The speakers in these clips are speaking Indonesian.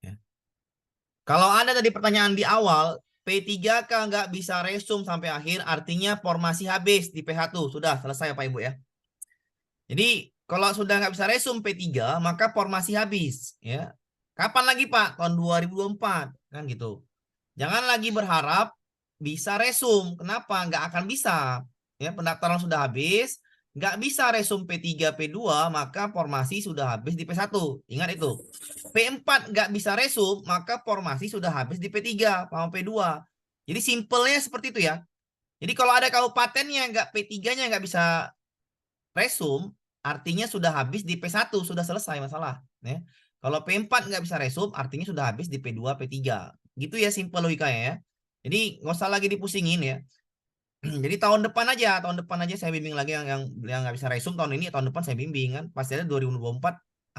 Ya. Kalau ada tadi pertanyaan di awal, P3K nggak bisa resum sampai akhir, artinya formasi habis di P1. Sudah selesai Pak Ibu ya. Jadi kalau sudah nggak bisa resum P3, maka formasi habis. Ya. Kapan lagi Pak? Tahun 2024. Kan gitu. Jangan lagi berharap bisa resum. Kenapa? Nggak akan bisa. Ya, pendaftaran sudah habis. Nggak bisa resum P3, P2, maka formasi sudah habis di P1. Ingat itu. P4 nggak bisa resum, maka formasi sudah habis di P3 sama P2. Jadi simpelnya seperti itu ya. Jadi kalau ada kabupatennya nggak P3-nya nggak bisa resum, artinya sudah habis di P1, sudah selesai masalah. Ya. Kalau P4 nggak bisa resum, artinya sudah habis di P2, P3. Gitu ya simpel logikanya ya. Jadi nggak usah lagi dipusingin ya. Jadi tahun depan aja saya bimbing lagi yang nggak bisa resum tahun ini, tahun depan saya bimbing kan. Pasti ada 2024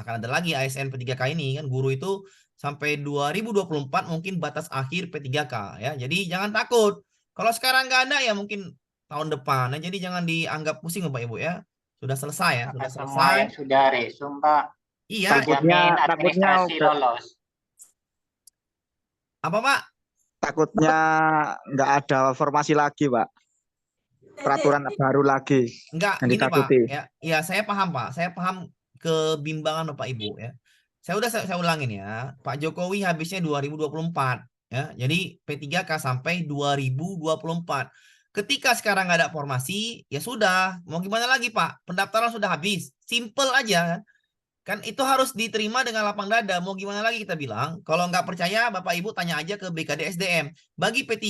akan ada lagi ASN P3K ini kan. Guru itu sampai 2024 mungkin batas akhir P3K ya. Jadi jangan takut. Kalau sekarang nggak ada ya mungkin tahun depan. Nah, jadi jangan dianggap pusing Bapak Ibu ya. Sudah selesai ya, Apakah sudah semua selesai. yang sudah resum, Pak, Iya, dijamin Takutnya administrasi lolos? apa Pak? takutnya nggak ada formasi lagi, Pak. Peraturan baru lagi Enggak, yang gini Pak. ditakuti. Ya saya paham Pak. Saya paham kebimbangan Bapak Ibu ya. Saya ulangin ya. Pak Jokowi habisnya 2024 ya. Jadi P3K sampai 2024. Ketika sekarang nggak ada formasi, ya sudah. Mau gimana lagi Pak? Pendaftaran sudah habis. Simple aja kan. Kan itu harus diterima dengan lapang dada. Mau gimana lagi kita bilang? Kalau nggak percaya, Bapak Ibu tanya aja ke BKD SDM. Bagi P3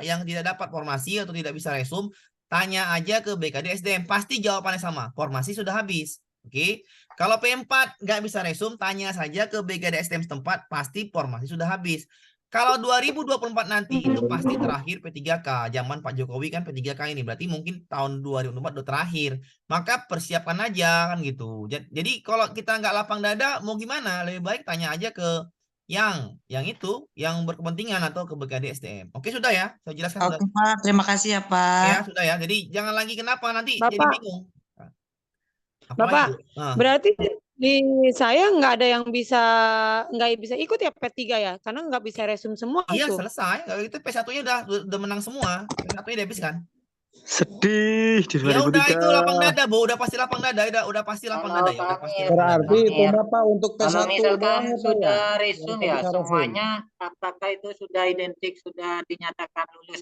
yang tidak dapat formasi atau tidak bisa resum, tanya aja ke BKD SDM. Pasti jawabannya sama. Formasi sudah habis. Oke. Kalau P4 nggak bisa resum, tanya saja ke BKD SDM setempat. Pasti formasi sudah habis. Kalau 2024 nanti itu pasti terakhir P3K. Zaman Pak Jokowi kan P3K ini. Berarti mungkin tahun 2024 udah terakhir. Maka persiapkan aja kan gitu. Jadi kalau kita nggak lapang dada, mau gimana? Lebih baik tanya aja ke yang berkepentingan atau ke BKD SDM. Oke sudah ya, saya jelaskan sudah. Oke, Pak. Terima kasih ya, Ya Pak. sudah ya. Jadi jangan lagi kenapa nanti jadi Bapak, bingung. Apalagi Bapak, Bu? Nah, berarti di saya nggak ada yang nggak bisa ikut ya P3 ya, karena nggak bisa resum semua iya itu. selesai. Kalau itu P1-nya udah menang semua. P1-nya udah habis kan? Sedih di Ya udah 2003. itu lapang dada, Bu. Udah pasti lapang dada. Udah pasti lapang Halo dada ya. Pak Udah pasti Amir, lapang dada. Berarti Pak itu Amir. Bapak untuk Kalau P1 misalkan doang ya, Pak, sudah ya? resum Yang ya, bisa resum. semuanya apakah itu sudah identik, sudah dinyatakan lulus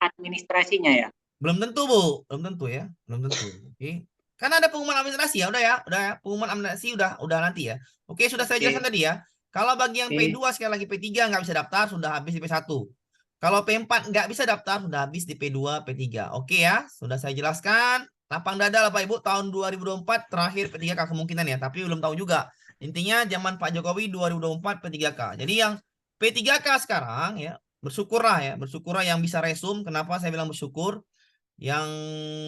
administrasinya ya? Belum tentu, Bu. Belum tentu ya. Belum tentu. Oke. Karena ada pengumuman administrasi ya, udah ya. Udah ya. Pengumuman administrasi udah nanti ya. Oke, sudah saya jelaskan Oke, tadi ya. Kalau bagi yang oke. P2 sekali lagi P3 nggak bisa daftar, sudah habis di P1. Kalau P4 nggak bisa daftar, sudah habis di P2, P3. Oke ya, sudah saya jelaskan. Lapang dada lah Pak Ibu, tahun 2024 terakhir P3K kemungkinan ya, tapi belum tahu juga. Intinya zaman Pak Jokowi 2024 P3K. Jadi yang P3K sekarang ya, bersyukurlah yang bisa resum. Kenapa saya bilang bersyukur? Yang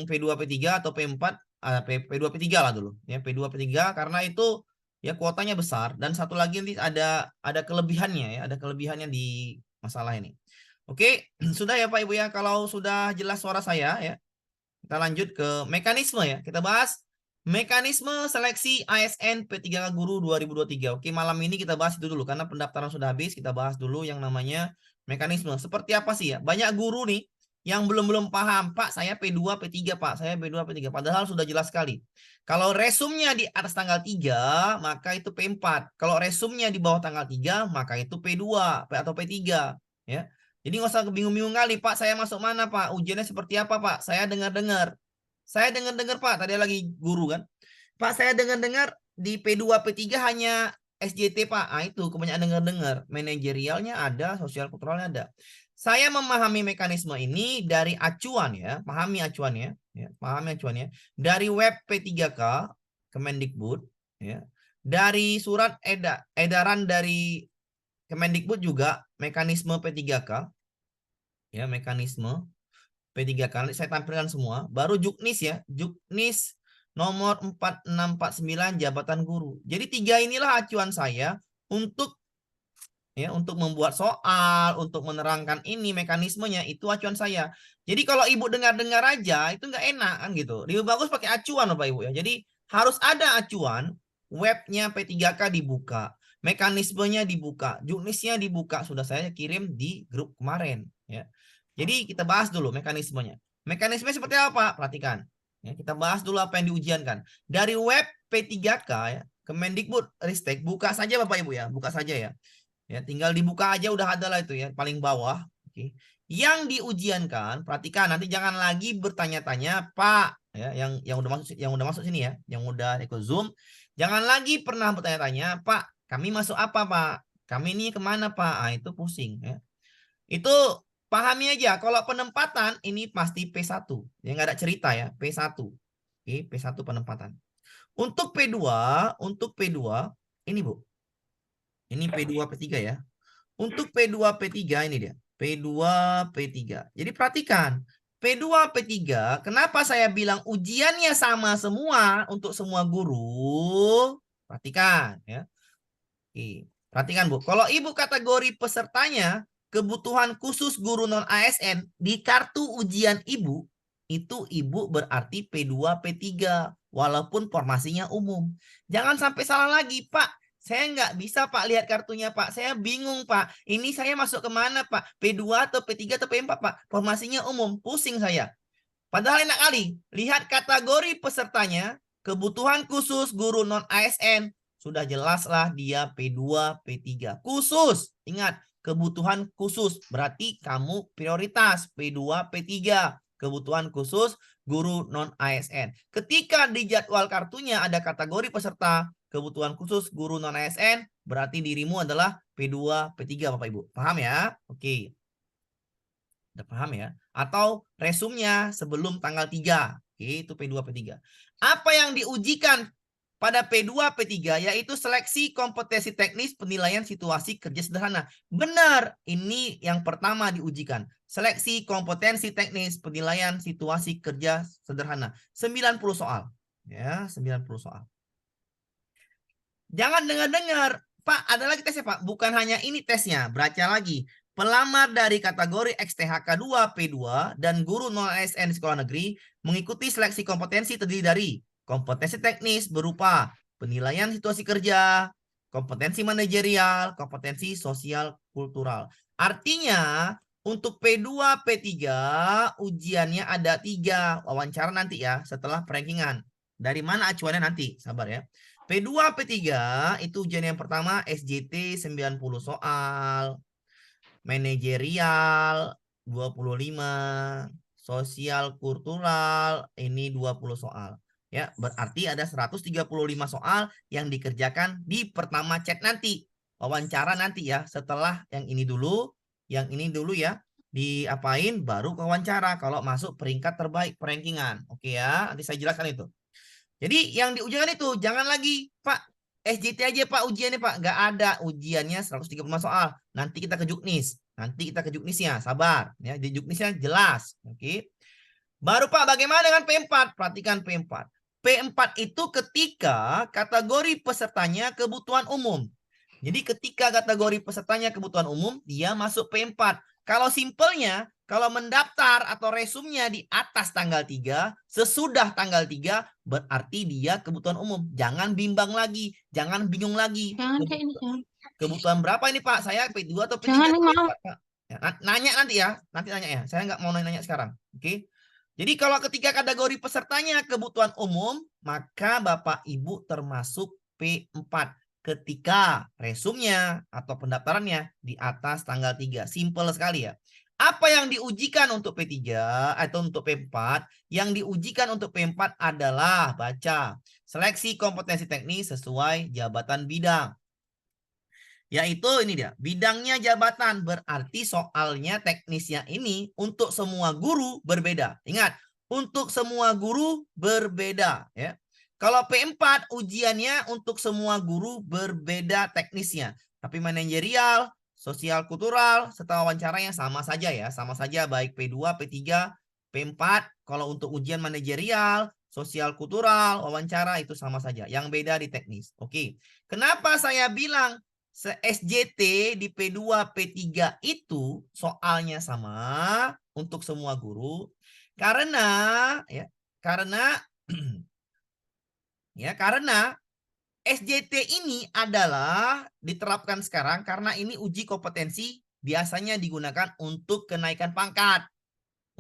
P2 P3 atau P4 P2 P3 lah dulu ya, P2 P3 karena itu ya kuotanya besar dan satu lagi nanti ada kelebihannya ya, ada kelebihannya di masalah ini. Oke, sudah ya Pak Ibu ya, kalau sudah jelas suara saya ya, kita lanjut ke mekanisme ya. Kita bahas mekanisme seleksi ASN P3K Guru 2023. Oke, malam ini kita bahas itu dulu karena pendaftaran sudah habis, kita bahas dulu yang namanya mekanisme. Seperti apa sih ya? Banyak guru nih yang belum paham, Pak, saya P2, P3, Pak, saya P2, P3. Padahal sudah jelas sekali. Kalau resumnya di atas tanggal 3, maka itu P4. Kalau resumnya di bawah tanggal 3, maka itu P2 atau P3. Ya. Jadi nggak usah bingung-bingung kali, Pak, saya masuk mana, Pak? Ujiannya seperti apa, Pak? Saya dengar-dengar. Saya dengar-dengar, Pak, tadi lagi guru kan. Pak, saya dengar-dengar di P2, P3 hanya SJT, Pak. Ah, itu kebanyakan dengar-dengar. Manajerialnya ada, sosial kulturalnya ada. Saya memahami mekanisme ini dari acuan ya, pahami acuannya, ya, pahami acuannya dari web P3K Kemendikbud, ya, dari surat edaran dari Kemendikbud juga mekanisme P3K, ya mekanisme P3K. Nanti saya tampilkan semua. Baru Juknis ya, Juknis nomor 4649 jabatan guru. Jadi tiga inilah acuan saya untuk untuk membuat soal, untuk menerangkan ini mekanismenya, itu acuan saya. Jadi kalau ibu dengar-dengar aja itu nggak enak kan gitu. Lebih bagus pakai acuan Bapak Ibu ya. Jadi harus ada acuan webnya P3K dibuka, mekanismenya dibuka, juknisnya dibuka, sudah saya kirim di grup kemarin ya. Jadi kita bahas dulu mekanismenya. Mekanisme seperti apa? Perhatikan. Ya, kita bahas dulu apa yang diujiankan. Dari web P3K ya, Kemendikbud-Ristek, buka saja Bapak Ibu ya, buka saja ya. Ya, tinggal dibuka aja udah ada lah itu ya, paling bawah. Oke. Yang diujiankan, perhatikan nanti jangan lagi bertanya-tanya, Pak, ya, yang udah masuk sini ya, yang udah ikut Zoom, jangan lagi pernah bertanya-tanya, Pak, kami masuk apa, Pak? Kami ini kemana, Pak? Ah, itu pusing ya. Itu pahami aja, kalau penempatan ini pasti P1. Ya nggak ada cerita ya, P1. Oke, P1 penempatan. Untuk P2 ini Bu. Ini P2 P3 ya. Untuk P2 P3 ini dia. P2 P3. Jadi perhatikan, P2 P3, kenapa saya bilang ujiannya sama semua untuk semua guru? Perhatikan ya. Oke. Perhatikan Bu, kalau Ibu kategori pesertanya kebutuhan khusus guru non ASN di kartu ujian Ibu, itu Ibu berarti P2 P3 walaupun formasinya umum. Jangan sampai salah lagi, Pak. Saya nggak bisa Pak lihat kartunya Pak. Saya bingung Pak. Ini saya masuk kemana Pak? P2 atau P3 atau P4 Pak? Formasinya umum. Pusing saya. Padahal enak kali. Lihat kategori pesertanya. Kebutuhan khusus guru non ASN. Sudah jelaslah dia P2, P3. Khusus. Ingat. Kebutuhan khusus. Berarti kamu prioritas P2, P3. Kebutuhan khusus guru non ASN. Ketika di jadwal kartunya ada kategori peserta kebutuhan khusus guru non ASN, berarti dirimu adalah P2, P3 Bapak Ibu. Paham ya? Oke. Udah paham ya? Atau resumnya sebelum tanggal 3. Oke, itu P2, P3. Apa yang diujikan pada P2, P3 yaitu seleksi kompetensi teknis penilaian situasi kerja sederhana. Benar, ini yang pertama diujikan. Seleksi kompetensi teknis penilaian situasi kerja sederhana. 90 soal. Ya, 90 soal. Jangan dengar-dengar, Pak, ada lagi tesnya, Pak. Bukan hanya ini tesnya, baca lagi. Pelamar dari kategori XTHK 2 P2 dan guru non ASN sekolah negeri mengikuti seleksi kompetensi terdiri dari kompetensi teknis berupa penilaian situasi kerja, kompetensi manajerial, kompetensi sosial kultural. Artinya untuk P2, P3 ujiannya ada 3 wawancara nanti ya setelah perankingan. Dari mana acuannya nanti? Sabar ya. P2, P3 itu ujian yang pertama SJT 90 soal, manajerial 25, sosial kultural ini 20 soal. Ya, berarti ada 135 soal yang dikerjakan di pertama chat nanti. Wawancara nanti ya, setelah yang ini dulu ya, diapain baru ke wawancara kalau masuk peringkat terbaik perankingan. Oke ya, nanti saya jelaskan itu. Jadi yang diujikan itu jangan lagi Pak SJT aja Pak ujiannya Pak. Nggak ada ujiannya 135 soal. Nanti kita ke juknis. Nanti kita ke juknisnya. Sabar. Ya, di juknisnya jelas. Oke. Baru Pak bagaimana dengan P4? Perhatikan P4. P4 itu ketika kategori pesertanya kebutuhan umum. Jadi ketika kategori pesertanya kebutuhan umum, dia masuk P4. Kalau simpelnya, kalau mendaftar atau resumnya di atas tanggal 3, sesudah tanggal 3, berarti dia kebutuhan umum. Jangan bimbang lagi, jangan bingung lagi. Jangan kayak ini, jangan. Kebutuhan berapa ini Pak? Saya P2 atau P3? Jangan nih, mau. Pak? Ya, nanya nanti ya, nanti nanya ya. Saya nggak mau nanya sekarang. Oke. Jadi kalau ketika kategori pesertanya kebutuhan umum, maka Bapak Ibu termasuk P4 ketika resumnya atau pendaftarannya di atas tanggal 3. Simple sekali ya. Apa yang diujikan untuk P3 atau untuk P4? Yang diujikan untuk P4 adalah baca seleksi kompetensi teknis sesuai jabatan bidang. Yaitu ini dia, bidangnya jabatan, berarti soalnya teknisnya ini untuk semua guru berbeda. Ingat, untuk semua guru berbeda ya. Kalau P4 ujiannya untuk semua guru berbeda teknisnya. Tapi manajerial, sosial kultural, serta wawancaranya sama saja ya. Sama saja baik P2, P3, P4. Kalau untuk ujian manajerial, sosial kultural, wawancara itu sama saja. Yang beda di teknis. Oke. Kenapa saya bilang SJT di P2, P3 itu soalnya sama untuk semua guru? Karena SJT ini adalah diterapkan sekarang karena ini uji kompetensi biasanya digunakan untuk kenaikan pangkat,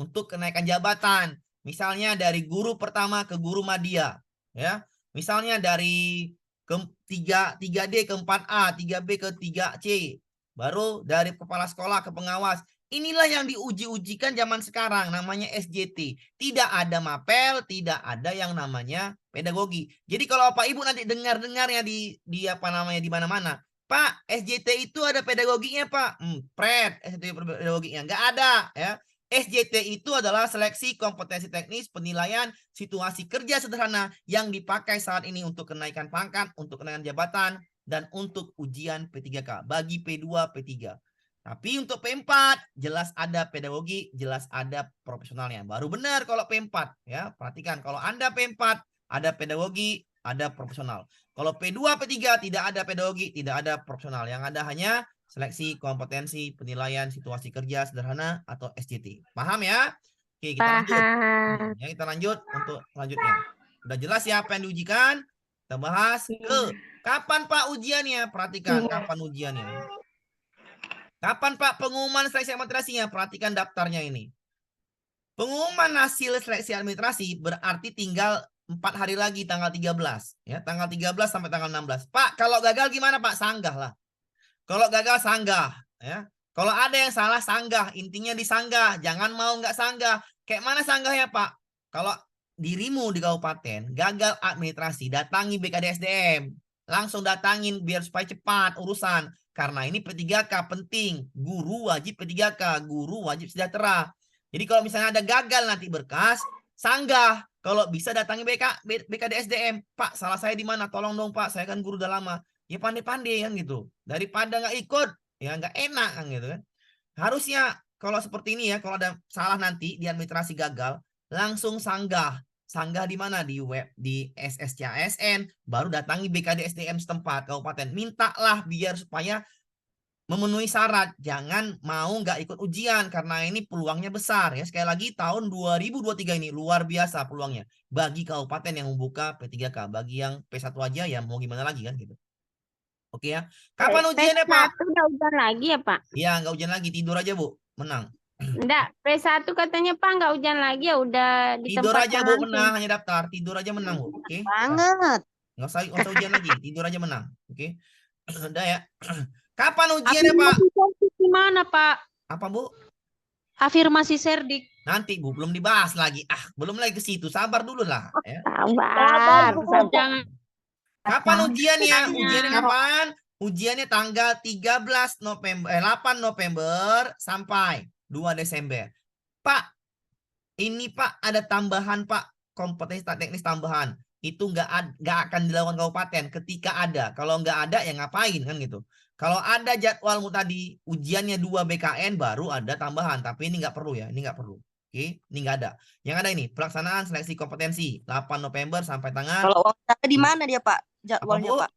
untuk kenaikan jabatan. Misalnya dari guru pertama ke guru madya, ya. Misalnya dari ke 3D ke 4A, 3B ke 3C. Baru dari kepala sekolah ke pengawas. Inilah yang diuji-ujikan zaman sekarang, namanya SJT. Tidak ada mapel, tidak ada yang namanya pedagogi. Jadi kalau Pak Ibu nanti dengar-dengarnya di apa namanya di mana-mana, Pak, SJT itu ada pedagoginya, Pak. Pred, SJT pedagoginya nggak ada, ya. SJT itu adalah seleksi kompetensi teknis, penilaian situasi kerja sederhana yang dipakai saat ini untuk kenaikan pangkat, untuk kenaikan jabatan, dan untuk ujian P3K bagi P2, P3. Tapi untuk P4 jelas ada pedagogi, jelas ada profesionalnya. Baru benar kalau P4 ya. Perhatikan kalau Anda P4 ada pedagogi, ada profesional. Kalau P2, P3 tidak ada pedagogi, tidak ada profesional. Yang ada hanya seleksi kompetensi, penilaian situasi kerja sederhana atau SJT. Paham ya? Oke, kita lanjut. Ya, kita lanjut untuk selanjutnya. Sudah jelas ya apa yang diujikan? Kita bahas ke kapan Pak ujiannya? Perhatikan kapan ujiannya. Kapan Pak pengumuman seleksi administrasinya? Perhatikan daftarnya ini. Pengumuman hasil seleksi administrasi berarti tinggal 4 hari lagi tanggal 13. Ya, tanggal 13 sampai tanggal 16. Pak, kalau gagal gimana Pak? Sanggah lah. Kalau gagal sanggah. Ya. Kalau ada yang salah sanggah. Intinya disanggah. Jangan mau nggak sanggah. Kayak mana sanggahnya Pak? Kalau dirimu di kabupaten gagal administrasi, datangi BKDSDM. Langsung datangin biar supaya cepat urusan. Karena ini P3K penting. Guru wajib P3K. Guru wajib sejahtera. Jadi kalau misalnya ada gagal nanti berkas, sanggah. Kalau bisa datangi BKDSDM. Pak, salah saya di mana? Tolong dong Pak, saya kan guru udah lama. Ya pandai-pandai kan gitu. Daripada nggak ikut, ya nggak enak kan gitu kan. Harusnya kalau seperti ini ya, kalau ada salah nanti di administrasi gagal, langsung sanggah. Sanggah di mana? Di web, di SSCASN, baru datangi BKDSDM setempat, kabupaten. Mintalah biar supaya memenuhi syarat. Jangan mau nggak ikut ujian, karena ini peluangnya besar. Ya. Sekali lagi, tahun 2023 ini luar biasa peluangnya. Bagi kabupaten yang membuka P3K. Bagi yang P1 aja, ya mau gimana lagi kan gitu. Oke ya. Kapan ujiannya Pak? P1 udah hujan lagi ya Pak? Iya, nggak hujan lagi. Tidur aja Bu. Menang. Enggak, P1 katanya Pak nggak hujan lagi ya udah Tidur aja Bu, ditempatkan langsung. menang. Hanya daftar. Tidur aja menang Bu. Oke. Banget. Nggak usah ujian lagi. Tidur aja menang. Oke. Udah ya. Kapan ujiannya Pak? Afirmasi serdik gimana Pak? Apa Bu? Afirmasi serdik. Nanti Bu, belum dibahas lagi. Belum lagi ke situ. Sabar dulu lah. Ya. Sabar. Jangan. Kapan ujiannya? Ujiannya kapan? Ujiannya tanggal 13 November, 8 November sampai 2 Desember. Pak, ini Pak ada tambahan Pak, kompetensi teknis tambahan. Itu nggak akan dilakukan kabupaten ketika ada. Kalau nggak ada ya ngapain kan gitu. Kalau ada jadwalmu tadi ujiannya 2 BKN baru ada tambahan. Tapi ini nggak perlu ya, ini nggak perlu. Oke, ini nggak ada. Yang ada ini pelaksanaan seleksi kompetensi 8 November sampai tanggal. Kalau wawancara di mana dia Pak? Jadwalnya Bu? Pak.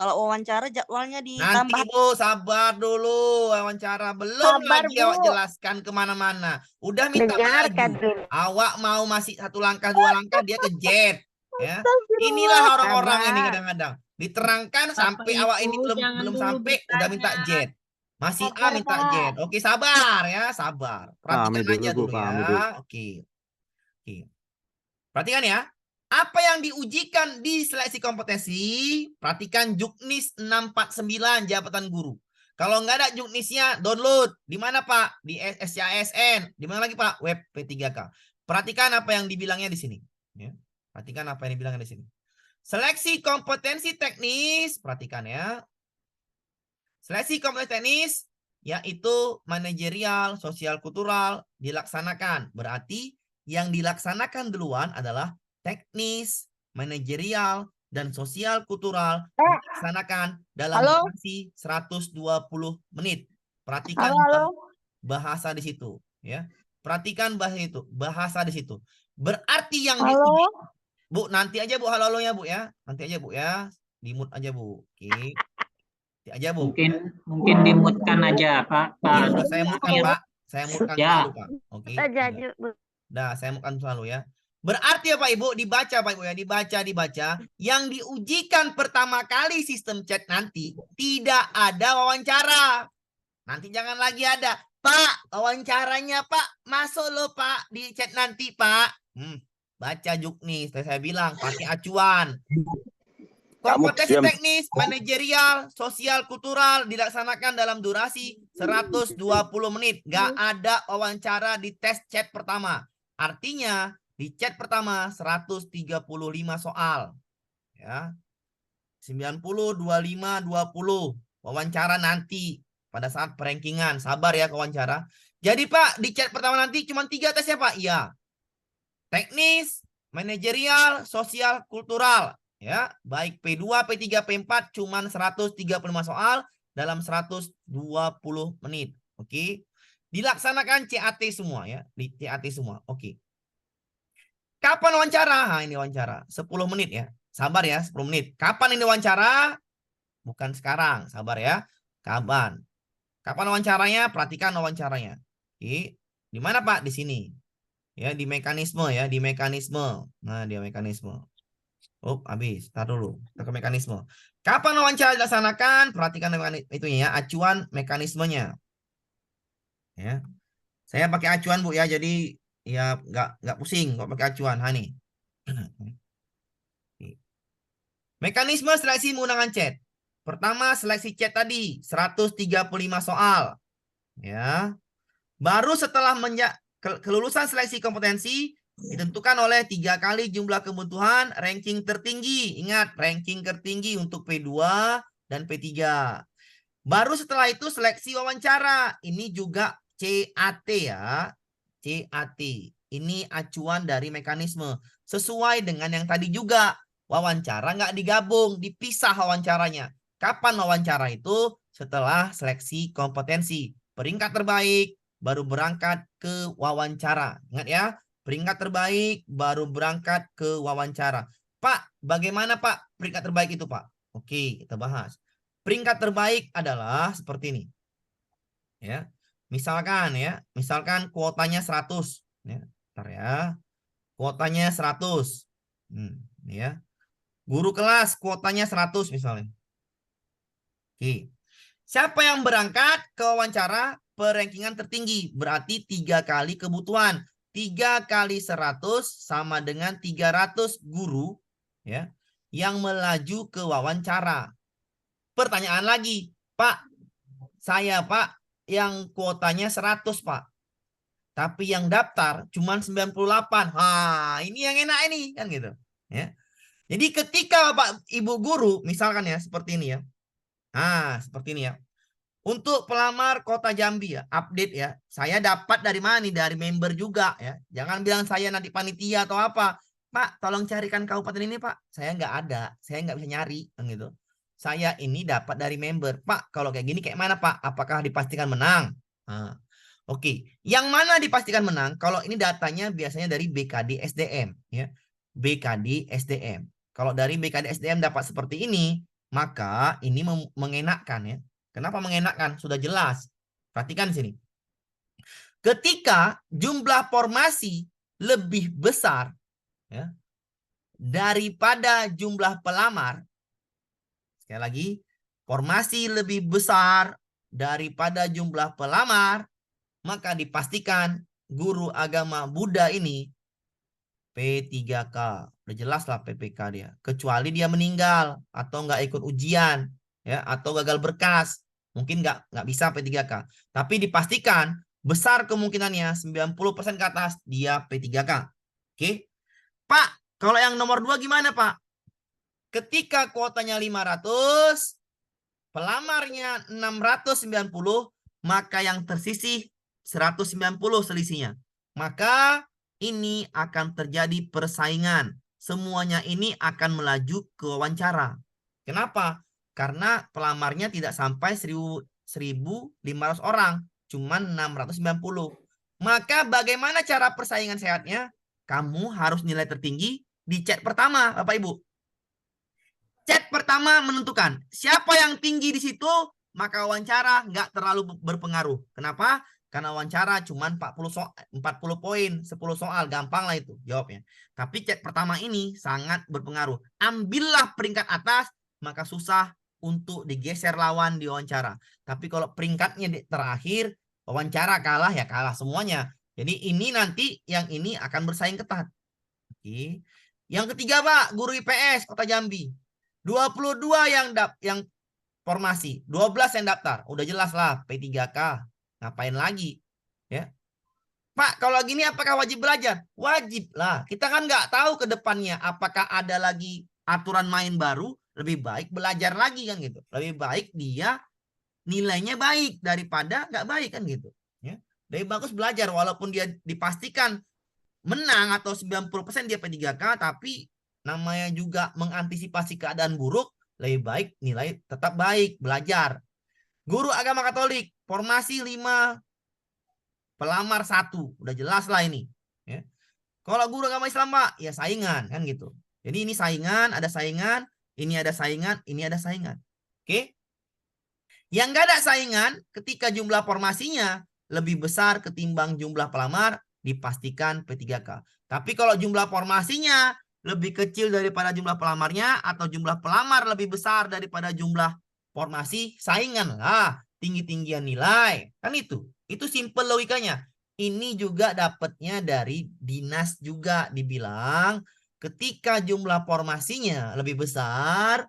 Kalau wawancara jadwalnya Nanti ditambah. Bu, sabar dulu wawancara. Belum Sabar, lagi awak Bu. jelaskan kemana-mana. Udah minta Dengarkan maju. dulu. Awak mau masih 1 langkah, 2 langkah, dia ke jet. Ya. Inilah orang-orang ini kadang-kadang. Diterangkan sampai awak ini belum sampai, udah minta jet. Masih A minta jet. Oke, sabar ya, sabar. Perhatikan Pahami aja dulu, Bu, dulu pahami ya. dulu. Oke. Perhatikan ya. Apa yang diujikan di seleksi kompetensi? Perhatikan Juknis 649 jabatan guru. Kalau nggak ada Juknisnya, download. Di mana Pak? Di SCASN. Di mana lagi Pak? Web P3K. Perhatikan apa yang dibilangnya di sini. Ya. Perhatikan apa yang dibilangnya di sini. Seleksi kompetensi teknis. Perhatikan ya. Seleksi kompetensi teknis yaitu manajerial, sosial kultural dilaksanakan. Berarti yang dilaksanakan duluan adalah teknis, manajerial, dan sosial kultural dilaksanakan dalam durasi 120 menit. Perhatikan bahasa di situ, ya. Perhatikan bahasa di situ. Berarti yang diuji, Bu, nanti aja Bu halo-halonya Bu ya. Nanti aja Bu ya. Di-mute aja Bu. Oke. Nanti aja Bu. Mungkin dimutkan aja Pak. Ya, sudah saya mutkan Pak. Saya mutkan Ya. selalu Pak. Oke. Jadi Dah, saya mutkan selalu ya. Berarti Bapak Ibu, dibaca Pak Ibu ya, dibaca. Yang diujikan pertama kali sistem chat nanti tidak ada wawancara. Nanti jangan lagi ada, Pak, wawancaranya Pak, masuk loh Pak di chat nanti Pak. Baca Juknis, saya bilang pakai acuan. Kompetensi teknis, manajerial, sosial, kultural dilaksanakan dalam durasi 120 menit. Gak ada wawancara di tes chat pertama. Artinya di chat pertama 135 soal. Ya. 90, 25, 20. Wawancara nanti pada saat perankingan. Sabar ya wawancara. Jadi Pak, di chat pertama nanti cuma 3 tes ya Pak? Iya. Teknis, manajerial, sosial, kultural. Ya, baik P2, P3, P4 cuman 135 soal dalam 120 menit. Oke. Dilaksanakan CAT semua ya, di CAT semua. Oke. Kapan wawancara? Nah, ini wawancara 10 menit ya. Sabar ya, 10 menit. Kapan ini wawancara? Bukan sekarang, sabar ya. Kapan? Kapan wawancaranya? Perhatikan wawancaranya. Oke. Di mana Pak? Di sini. Ya, di mekanisme ya, di mekanisme. Nah, di mekanisme. Habis. Tar dulu. Kita ke mekanisme. Kapan wawancara dilaksanakan? Perhatikan itunya ya, acuan mekanismenya. Ya. Saya pakai acuan Bu ya, jadi ya nggak pusing kok pakai acuan. Nih. Mekanisme seleksi menggunakan chat. Pertama, seleksi chat tadi 135 soal. Ya. Baru setelah kelulusan seleksi kompetensi ditentukan oleh 3 kali jumlah kebutuhan ranking tertinggi. Ingat, ranking tertinggi untuk P2 dan P3. Baru setelah itu seleksi wawancara. Ini juga CAT ya. CAT. Ini acuan dari mekanisme. Sesuai dengan yang tadi juga. Wawancara nggak digabung, dipisah wawancaranya. Kapan wawancara itu? Setelah seleksi kompetensi. Peringkat terbaik baru berangkat ke wawancara. Ingat ya, peringkat terbaik baru berangkat ke wawancara. Pak, bagaimana Pak peringkat terbaik itu Pak? Oke, kita bahas. Peringkat terbaik adalah seperti ini. Ya. Misalkan kuotanya 100 ya. Bentar ya. Kuotanya 100. Ya. Guru kelas kuotanya 100 misalnya. Oke. Siapa yang berangkat ke wawancara perankingan tertinggi? Berarti 3 kali kebutuhan. 3 kali 100 sama dengan 300 guru ya yang melaju ke wawancara. Pertanyaan lagi, Pak, saya Pak yang kuotanya 100 Pak. Tapi yang daftar cuma 98. Ini yang enak ini kan gitu. Ya. Jadi ketika Bapak Ibu guru misalkan ya seperti ini ya. Seperti ini ya. Untuk pelamar Kota Jambi ya, update ya. Saya dapat dari mana nih? Dari member juga ya. Jangan bilang saya nanti panitia atau apa. Pak, tolong carikan kabupaten ini Pak. Saya nggak ada. Saya nggak bisa nyari kan gitu. Saya ini dapat dari member. Pak, kalau kayak gini kayak mana Pak? Apakah dipastikan menang? Oke. Yang mana dipastikan menang? Kalau ini datanya biasanya dari BKD SDM ya. BKD SDM. Kalau dari BKD SDM dapat seperti ini, maka ini mengenakkan ya. Kenapa mengenakkan? Sudah jelas. Perhatikan sini. Ketika jumlah formasi lebih besar ya, daripada jumlah pelamar, sekali lagi, formasi lebih besar daripada jumlah pelamar, maka dipastikan guru agama Buddha ini P3K. Udah jelas lah PPK dia. Kecuali dia meninggal atau nggak ikut ujian ya, atau gagal berkas. Mungkin nggak bisa P3K. Tapi dipastikan besar kemungkinannya 90% ke atas dia P3K. Oke. Pak, kalau yang nomor 2 gimana Pak? Ketika kuotanya 500, pelamarnya 690, maka yang tersisih 190 selisihnya. Maka ini akan terjadi persaingan. Semuanya ini akan melaju ke wawancara. Kenapa? Karena pelamarnya tidak sampai 1.500 orang. Cuman 690. Maka bagaimana cara persaingan sehatnya? Kamu harus nilai tertinggi di chat pertama, Bapak Ibu. Chat pertama menentukan. Siapa yang tinggi di situ, maka wawancara nggak terlalu berpengaruh. Kenapa? Karena wawancara cuma 40 poin, 10 soal, gampang lah itu jawabnya. Tapi chat pertama ini sangat berpengaruh. Ambillah peringkat atas, maka susah untuk digeser lawan di wawancara. Tapi kalau peringkatnya di terakhir, wawancara kalah ya kalah semuanya. Jadi ini nanti yang ini akan bersaing ketat. Oke. Yang ketiga Pak, guru IPS Kota Jambi. 22 yang formasi, 12 yang daftar. Udah jelas lah P3K. Ngapain lagi? Ya. Pak, kalau gini apakah wajib belajar? Wajib lah. Kita kan nggak tahu ke depannya apakah ada lagi aturan main baru. Lebih baik belajar lagi kan gitu. Lebih baik dia nilainya baik daripada nggak baik kan gitu. Ya. Lebih bagus belajar walaupun dia dipastikan menang atau 90% dia P3K, tapi namanya juga mengantisipasi keadaan buruk. Lebih baik nilai tetap baik, belajar. Guru agama Katolik, formasi 5, pelamar 1. Udah jelas lah ini. Ya. Kalau guru agama Islam Pak, ya saingan kan gitu. Jadi ini saingan, ada saingan, ini ada saingan, ini ada saingan. Oke. Yang gak ada saingan, ketika jumlah formasinya lebih besar ketimbang jumlah pelamar, dipastikan P3K. Tapi kalau jumlah formasinya lebih kecil daripada jumlah pelamarnya atau jumlah pelamar lebih besar daripada jumlah formasi, saingan lah, tinggi-tinggian nilai. Kan itu simple logikanya. Ini juga dapatnya dari dinas juga dibilang ketika jumlah formasinya lebih besar,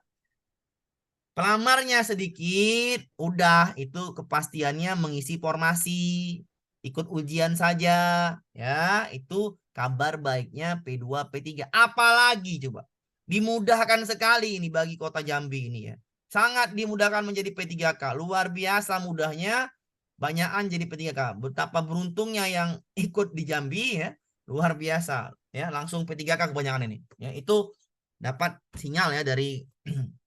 pelamarnya sedikit, udah itu kepastiannya mengisi formasi, ikut ujian saja, ya itu kabar baiknya P2, P3. Apalagi coba, dimudahkan sekali ini bagi Kota Jambi ini ya. Sangat dimudahkan menjadi P3K, luar biasa mudahnya, banyakan jadi P3K. Betapa beruntungnya yang ikut di Jambi ya, luar biasa ya, langsung P3K kebanyakan ini. Ya, itu dapat sinyal ya dari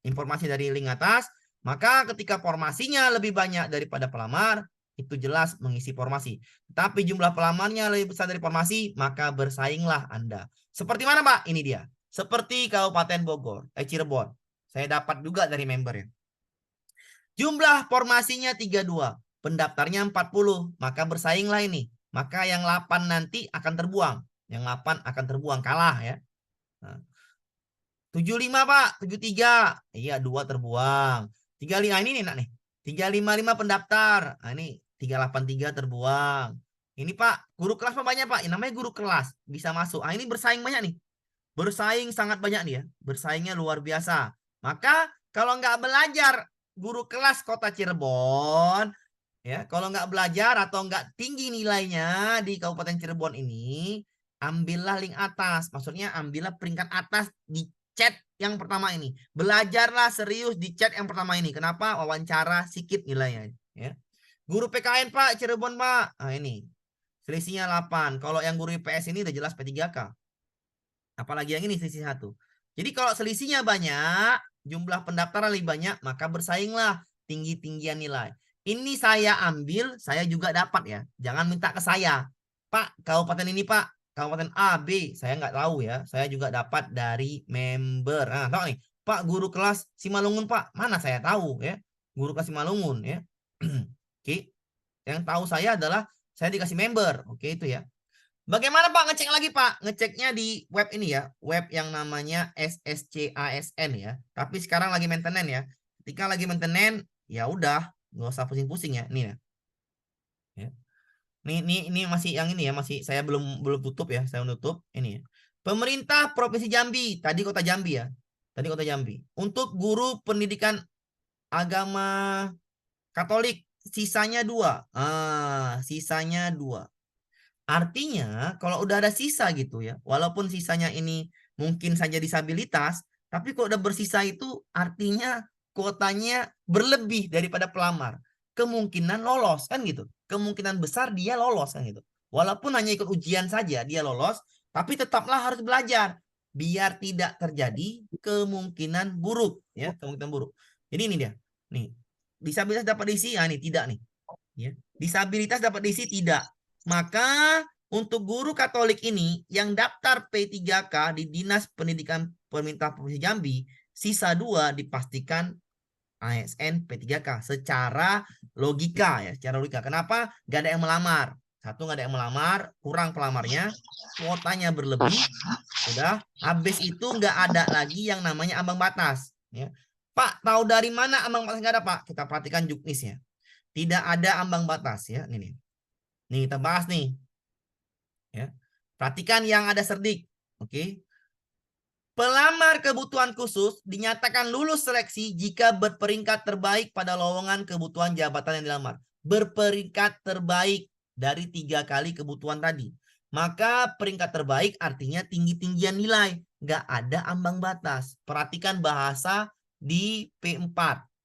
informasi dari link atas. Maka ketika formasinya lebih banyak daripada pelamar, itu jelas mengisi formasi. Tapi jumlah pelamarnya lebih besar dari formasi, maka bersainglah Anda. Seperti mana Pak? Ini dia. Seperti Kabupaten Bogor, Cirebon. Saya dapat juga dari member ya. Jumlah formasinya 32, pendaftarnya 40, maka bersainglah ini. Maka yang 8 nanti akan terbuang. Yang 8 akan terbuang, kalah ya. Nah. 75 Pak, 73. Iya, 2 terbuang. 35 ini enak nih. 355 pendaftar. Nah, ini 383 terbuang. Ini Pak, guru kelas apa banyak Pak? Ini namanya guru kelas, bisa masuk. Ah, ini bersaing banyak nih. Bersaing sangat banyak nih ya. Bersaingnya luar biasa. Maka kalau nggak belajar guru kelas Kota Cirebon, ya, kalau nggak belajar atau nggak tinggi nilainya di Kabupaten Cirebon ini, ambillah link atas. Maksudnya ambillah peringkat atas di chat yang pertama ini. Belajarlah serius di chat yang pertama ini. Kenapa? Wawancara sedikit nilainya. Ya. Guru PKN Pak, Cirebon Pak. Nah ini. Selisihnya 8. Kalau yang guru IPS ini udah jelas P3K. Apalagi yang ini selisih 1. Jadi kalau selisihnya banyak, jumlah pendaftaran lebih banyak, maka bersainglah tinggi-tinggian nilai. Ini saya ambil, saya juga dapat ya. Jangan minta ke saya. Pak, kabupaten ini Pak. Kabupaten A, B, saya nggak tahu ya. Saya juga dapat dari member. Nah, tahu nih, Pak guru kelas Simalungun Pak. Mana saya tahu ya. Guru kelas Simalungun ya. Oke. Yang tahu saya adalah saya dikasih member. Oke, itu ya. Bagaimana Pak ngecek lagi Pak? Ngeceknya di web ini ya. Web yang namanya SSCASN ya. Tapi sekarang lagi maintenance ya. Ketika lagi maintenance, ya udah, nggak usah pusing-pusing ya. Ini ya. Ya. Ini masih yang ini ya, masih saya belum tutup ya, saya menutup ini ya. Pemerintah Provinsi Jambi, tadi Kota Jambi ya. Tadi Kota Jambi. Untuk guru pendidikan agama Katolik sisanya 2. Sisanya 2. Artinya kalau udah ada sisa gitu ya, walaupun sisanya ini mungkin saja disabilitas, tapi kalau udah bersisa itu artinya kuotanya berlebih daripada pelamar. Kemungkinan lolos kan gitu. Kemungkinan besar dia lolos kan gitu. Walaupun hanya ikut ujian saja dia lolos, tapi tetaplah harus belajar biar tidak terjadi kemungkinan buruk ya, kemungkinan buruk. Jadi ini dia. Nih, disabilitas dapat diisi, nih tidak nih. Ya. Disabilitas dapat diisi tidak. Maka untuk guru Katolik ini yang daftar P3K di Dinas Pendidikan Pemerintah Provinsi Jambi, sisa 2 dipastikan ASN P3K secara logika ya, secara logika. Kenapa? Gak ada yang melamar. Satu, gak ada yang melamar, kurang pelamarnya, kuotanya berlebih, udah. Habis itu nggak ada lagi yang namanya ambang batas. Ya. Pak, tahu dari mana ambang batas nggak ada, Pak? Kita perhatikan juknisnya. Tidak ada ambang batas ya. Ini kita bahas nih. Ya. Perhatikan yang ada serdik. Oke. Pelamar kebutuhan khusus dinyatakan lulus seleksi jika berperingkat terbaik pada lowongan kebutuhan jabatan yang dilamar. Berperingkat terbaik dari 3 kali kebutuhan tadi. Maka peringkat terbaik artinya tinggi-tinggian nilai. Nggak ada ambang batas. Perhatikan bahasa di P4.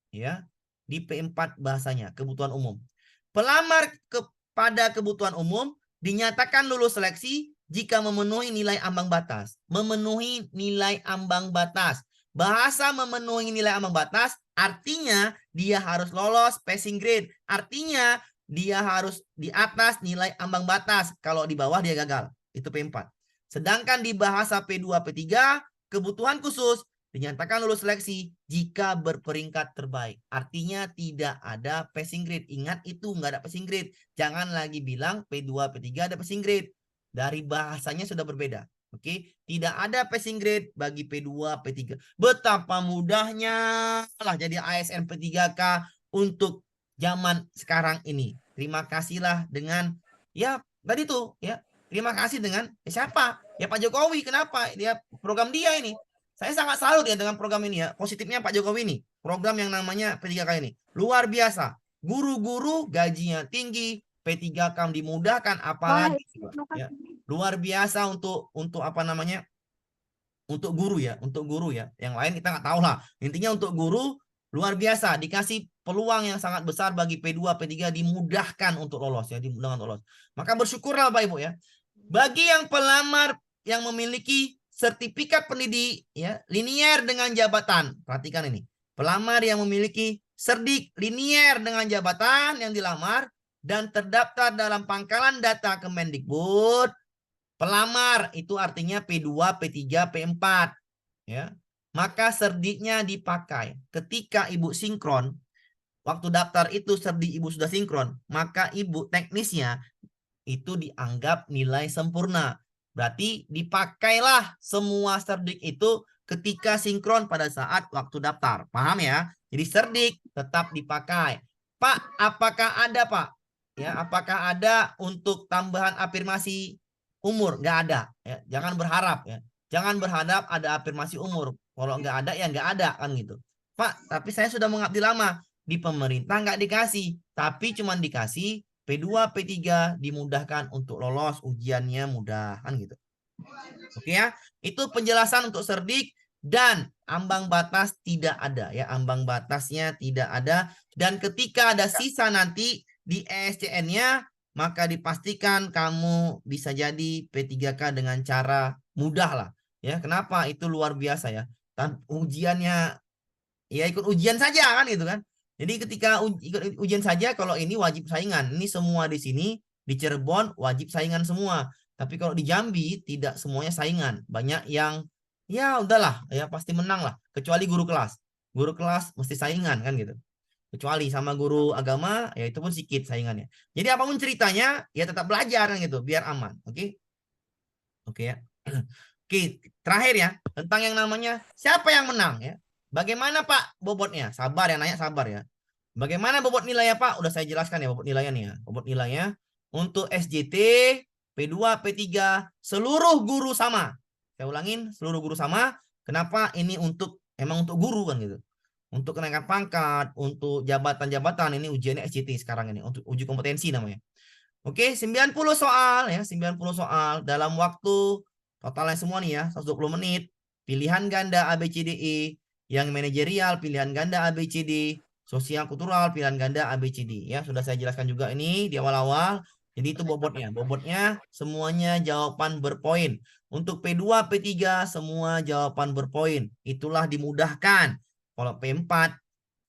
Ya. Di P4 bahasanya, kebutuhan umum. Pelamar kepada kebutuhan umum dinyatakan lulus seleksi jika memenuhi nilai ambang batas. Memenuhi nilai ambang batas. Bahasa memenuhi nilai ambang batas artinya dia harus lolos passing grade. Artinya dia harus di atas nilai ambang batas. Kalau di bawah dia gagal. Itu P4. Sedangkan di bahasa P2, P3, kebutuhan khusus dinyatakan lulus seleksi jika berperingkat terbaik. Artinya tidak ada passing grade. Ingat itu nggak ada passing grade. Jangan lagi bilang P2, P3 ada passing grade. Dari bahasanya sudah berbeda. Oke, tidak ada passing grade bagi P2, P3. Betapa mudahnya lah jadi ASN P3K untuk zaman sekarang ini. Terima kasihlah dengan ya tadi tuh ya. Terima kasih dengan siapa? Ya Pak Jokowi. Kenapa? Dia program dia ini. Saya sangat salut ya dengan program ini ya. Positifnya Pak Jokowi ini. Program yang namanya P3K ini. Luar biasa. Guru-guru gajinya tinggi. P3K dimudahkan apalagi ya. Luar biasa untuk apa namanya? Untuk guru ya. Yang lain kita nggak tahu lah. Intinya untuk guru luar biasa. Dikasih peluang yang sangat besar bagi P2, P3 dimudahkan untuk lolos ya. Dimudahkan lolos. Maka bersyukurlah Bapak Ibu ya. Bagi yang pelamar yang memiliki sertifikat pendidik ya linier dengan jabatan. Perhatikan ini. Pelamar yang memiliki serdik linier dengan jabatan yang dilamar dan terdaftar dalam pangkalan data Kemendikbud. Pelamar itu artinya P2, P3, P4 ya. Maka serdiknya dipakai. Ketika Ibu sinkron, waktu daftar itu serdik Ibu sudah sinkron, maka Ibu teknisnya itu dianggap nilai sempurna. Berarti dipakailah semua serdik itu ketika sinkron pada saat waktu daftar. Paham ya? Jadi serdik tetap dipakai. Pak, apakah ada Pak? Ya, apakah ada untuk tambahan afirmasi umur? Nggak ada. Ya, jangan berharap ya. Jangan berharap ada afirmasi umur. Kalau nggak ada ya nggak ada kan gitu. Pak, tapi saya sudah mengabdi lama di pemerintah nggak dikasih, tapi cuma dikasih P2, P3 dimudahkan untuk lolos ujiannya mudah kan gitu. Oke ya, itu penjelasan untuk serdik dan ambang batas tidak ada ya, ambang batasnya tidak ada dan ketika ada sisa nanti di ESCN-nya maka dipastikan kamu bisa jadi P3K dengan cara mudah lah ya. Kenapa? Itu luar biasa ya. Ujiannya ya ikut ujian saja kan gitu kan. Jadi ketika ikut ujian saja kalau ini wajib saingan. Ini semua di sini di Cirebon wajib saingan semua. Tapi kalau di Jambi tidak semuanya saingan. Banyak yang ya udahlah ya pasti menang lah. Kecuali guru kelas. Guru kelas mesti saingan kan gitu. Kecuali sama guru agama ya itu pun sedikit saingannya. Jadi apapun ceritanya ya tetap belajar kan gitu biar aman. Oke. Oke ya. Oke, terakhir ya tentang yang namanya siapa yang menang ya. Bagaimana Pak bobotnya? Sabar ya nanya sabar ya. Bagaimana bobot nilainya Pak? Udah saya jelaskan ya bobot nilainya nih ya. Bobot nilainya untuk SJT, P2, P3 seluruh guru sama. Saya ulangin seluruh guru sama. Kenapa? Ini emang untuk guru kan gitu. Untuk kenaikan pangkat, untuk jabatan-jabatan ini ujiannya SJT sekarang ini untuk uji kompetensi namanya. Oke, 90 soal ya, 90 soal dalam waktu totalnya semua nih ya, 120 menit. Pilihan ganda ABCDE, yang manajerial pilihan ganda ABCD, sosial kultural pilihan ganda ABCD ya. Sudah saya jelaskan juga ini di awal-awal. Jadi itu bobotnya. Bobotnya semuanya jawaban berpoin. Untuk P2, P3 semua jawaban berpoin. Itulah dimudahkan. Kalau P4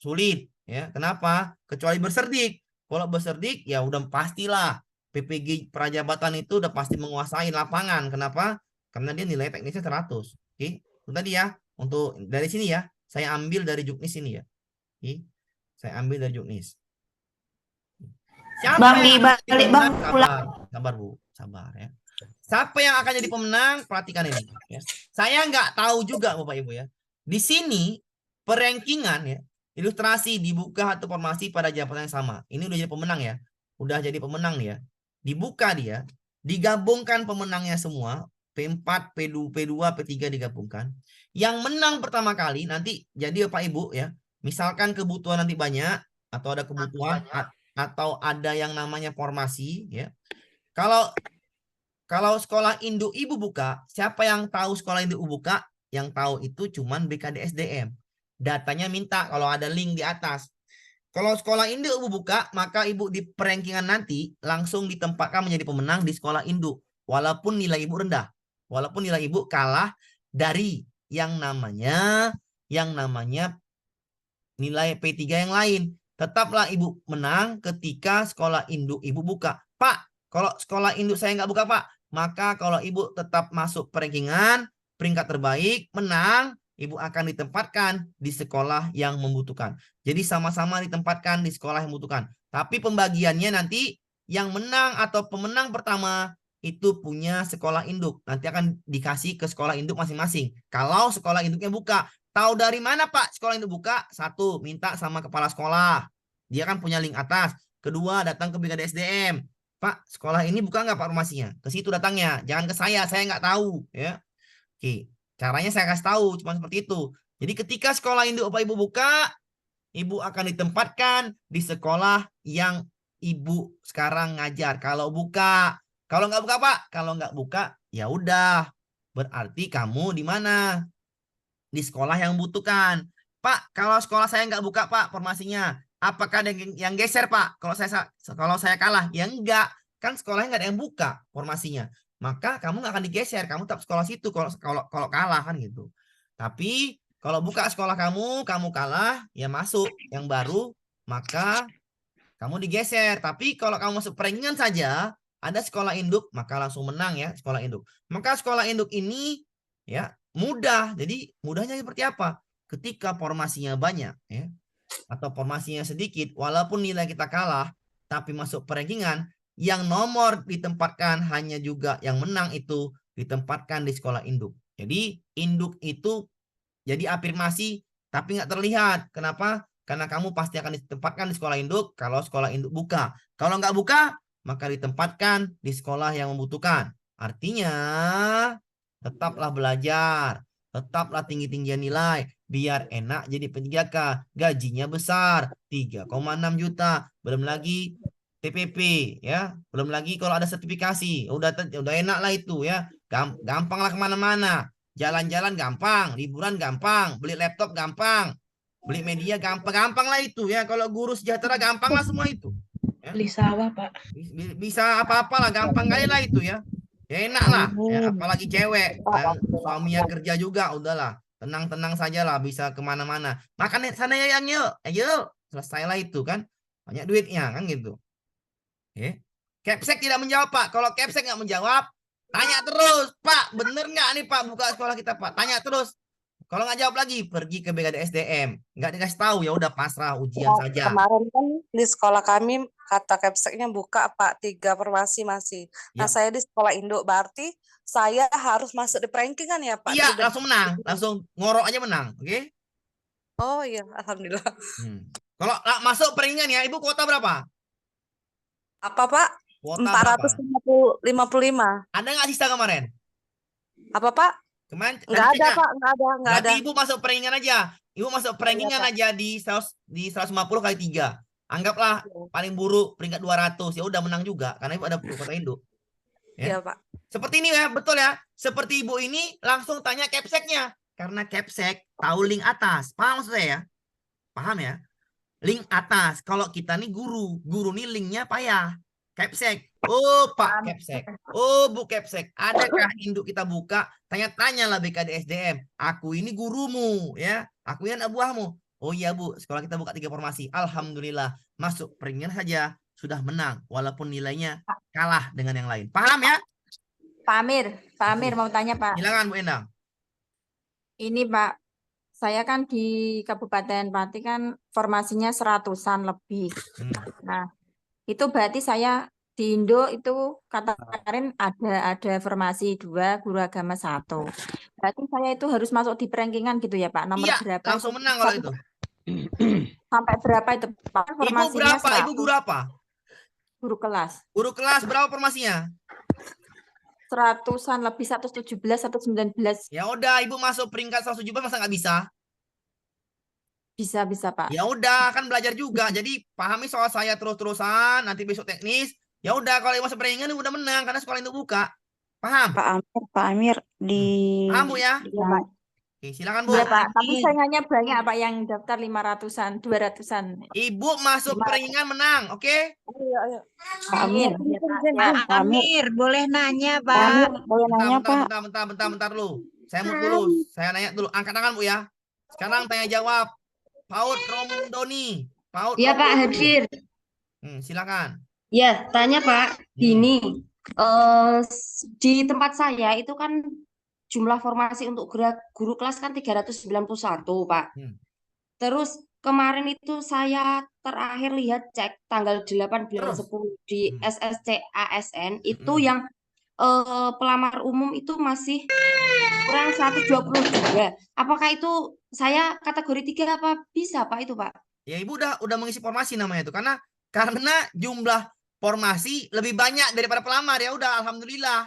sulit ya. Kenapa? Kecuali berserdik. Kalau berserdik ya udah pastilah PPG prajabatan itu udah pasti menguasai lapangan. Kenapa? Karena dia nilai teknisnya 100. Oke. Itu tadi ya. Untuk dari sini ya. Saya ambil dari juknis ini ya. Oke. Saya ambil dari Juknis. Siapa Bang, yang akan jadi dibalik, pemenang? Bang, ulang. Sabar Bu, sabar ya. Siapa yang akan jadi pemenang? Perhatikan ini. Ya. Saya nggak tahu juga Bapak Ibu ya. Di sini perankingan ya, ilustrasi dibuka satu formasi pada jabatan yang sama. Ini udah jadi pemenang ya. Udah jadi pemenang nih ya. Dibuka dia, digabungkan pemenangnya semua. P4, P2, P3 digabungkan. Yang menang pertama kali nanti jadi Bapak Ibu ya. Misalkan kebutuhan nanti banyak atau ada kebutuhan atau ada yang namanya formasi ya. Kalau sekolah induk ibu buka, siapa yang tahu sekolah induk ibu buka? Yang tahu itu cuman BKDSDM. Datanya minta kalau ada link di atas. Kalau sekolah induk ibu buka, maka ibu di perankingan nanti langsung ditempatkan menjadi pemenang di sekolah induk. Walaupun nilai ibu rendah. Walaupun nilai ibu kalah dari yang namanya nilai P3 yang lain. Tetaplah ibu menang ketika sekolah induk ibu buka. Pak, kalau sekolah induk saya nggak buka Pak, maka kalau ibu tetap masuk perankingan, peringkat terbaik, menang, ibu akan ditempatkan di sekolah yang membutuhkan. Jadi sama-sama ditempatkan di sekolah yang membutuhkan. Tapi pembagiannya nanti yang menang atau pemenang pertama itu punya sekolah induk. Nanti akan dikasih ke sekolah induk masing-masing. Kalau sekolah induknya buka. Tahu dari mana Pak sekolah induk buka? Satu, minta sama kepala sekolah. Dia kan punya link atas. Kedua, datang ke BKDSDM. Pak, sekolah ini buka nggak Pak formasinya? Ke situ datangnya. Jangan ke saya nggak tahu. Ya. Oke, caranya saya kasih tahu. Cuma seperti itu. Jadi ketika sekolah induk Bapak Ibu buka, Ibu akan ditempatkan di sekolah yang Ibu sekarang ngajar. Kalau buka. Kalau nggak buka Pak? Kalau nggak buka, ya udah. Berarti kamu di mana? Di sekolah yang membutuhkan. Pak, kalau sekolah saya nggak buka Pak formasinya, apakah ada yang geser Pak? Kalau saya kalah, ya enggak. Kan sekolahnya nggak ada yang buka formasinya. Maka kamu nggak akan digeser, kamu tetap sekolah situ kalau kalah kan gitu. Tapi kalau buka sekolah kamu kalah, ya masuk yang baru, maka kamu digeser. Tapi kalau kamu masuk perankingan saja, ada sekolah induk, maka langsung menang ya sekolah induk. Maka sekolah induk ini ya mudah. Jadi mudahnya seperti apa? Ketika formasinya banyak ya atau formasinya sedikit, walaupun nilai kita kalah tapi masuk perankingan, yang nomor ditempatkan hanya juga yang menang itu ditempatkan di sekolah induk. Jadi induk itu jadi afirmasi tapi nggak terlihat. Kenapa? Karena kamu pasti akan ditempatkan di sekolah induk kalau sekolah induk buka. Kalau nggak buka, maka ditempatkan di sekolah yang membutuhkan. Artinya tetaplah belajar, tetaplah tinggi-tinggian nilai, biar enak jadi P3K, gajinya besar, 3,6 juta, belum lagi TPP ya, belum lagi kalau ada sertifikasi, udah enak lah itu ya, gampang lah kemana-mana, jalan-jalan gampang, liburan gampang, beli laptop gampang, beli media gampang lah itu ya, kalau guru sejahtera gampang lah semua itu. Ya. Beli sawah, Pak. Bisa apa-apa lah, gampang kali lah itu ya. Ya enak lah, ya, apalagi cewek, suaminya kerja juga, udahlah, tenang-tenang saja lah, bisa kemana-mana. Makan sana ya yang yuk, ayo, selesai lah itu kan, banyak duitnya kan gitu. Capsek tidak menjawab Pak, kalau Capsek nggak menjawab, tanya terus, Pak, bener nggak nih Pak buka sekolah kita Pak, tanya terus. Kalau nggak jawab lagi, pergi ke BKDSDM. Nggak dikasih tahu, ya udah pasrah ujian saja. Kemarin kan di sekolah kami kata Capseknya buka Pak 3 formasi masih. Nah saya di sekolah induk berarti saya harus masuk di perankingan ya Pak? Iya, langsung menang, langsung ngorok aja menang, oke? Oh iya, alhamdulillah. Kalau masuk perankingan ya, Ibu kuota berapa? Apa Pak? Kuota 455. Ada nggak sisa kemarin? Apa Pak? Kemarin nggak ada Pak, nggak ada. Ibu masuk perankingan aja. Ibu masuk perankingan aja di 150 kali 3. Anggaplah paling buruk peringkat 200. Ya udah menang juga karena Ibu ada kuota induk. Iya Pak. Seperti ini ya, betul ya. Seperti Ibu ini langsung tanya Capseknya. Karena Capsek tahu link atas. Paham maksud saya ya? Paham ya? Link atas. Kalau kita nih guru nih linknya payah. Capsek. Oh Pak Capsek. Oh Bu Capsek. Adakah induk kita buka? Tanya-tanya lah BKDSDM. Aku ini gurumu ya. Aku ini anak buahmu. Oh iya Bu, sekolah kita buka 3 formasi. Alhamdulillah. Masuk peringkat saja sudah menang. Walaupun nilainya kalah dengan yang lain. Paham ya? Pak Amir mau tanya Pak. Silakan Bu Endang. Ini Pak, saya kan di Kabupaten Pati kan formasinya 100-an lebih. Hmm. Nah, itu berarti saya di Indo itu kata kemarin ada formasi 2, guru agama 1. Berarti saya itu harus masuk di rankingan gitu ya Pak. Nomor Iya, berapa langsung itu? menang kalau itu. Sampai berapa itu Pak? Ibu Formasinya berapa? Ibu 100 guru apa? guru kelas. Guru kelas berapa formasinya? 100-an lebih 117, 119 Ya udah, ibu masuk peringkat 117 masa nggak bisa? bisa Pak. Ya udah, kan belajar juga. Jadi pahami soal saya terus-terusan. Nanti besok teknis. Ya udah, kalau ibu masuk peringkat ibu udah menang karena sekolah itu buka. Paham? Pak Amir di Paham Bu ya? Iya Pak. Oke, silakan Bu. Iya Pak. Tapi saingannya banyak Pak yang daftar 500-an, 200-an. Ibu masuk peringkat menang, oke? Pak Amir. Iya, Pak. Pak Amir, boleh nanya, Pak Amir, boleh nanya Pak. Bentar dulu. Saya mau dulu. Saya nanya dulu. Angkat tangan Bu ya. Sekarang tanya jawab. Paud Romdoni. Paud Iya Pak, Romdoni. hadir. Silakan. Ya, tanya Pak, gini, di tempat saya itu kan jumlah formasi untuk guru kelas kan 391 Pak. Terus kemarin itu saya terakhir lihat cek tanggal 8 bulan 10 di SSC ASN itu yang pelamar umum itu masih kurang 122. Apakah itu saya kategori 3 apa bisa Pak itu Pak? Ya Ibu udah mengisi formasi namanya itu karena jumlah formasi lebih banyak daripada pelamar ya udah alhamdulillah.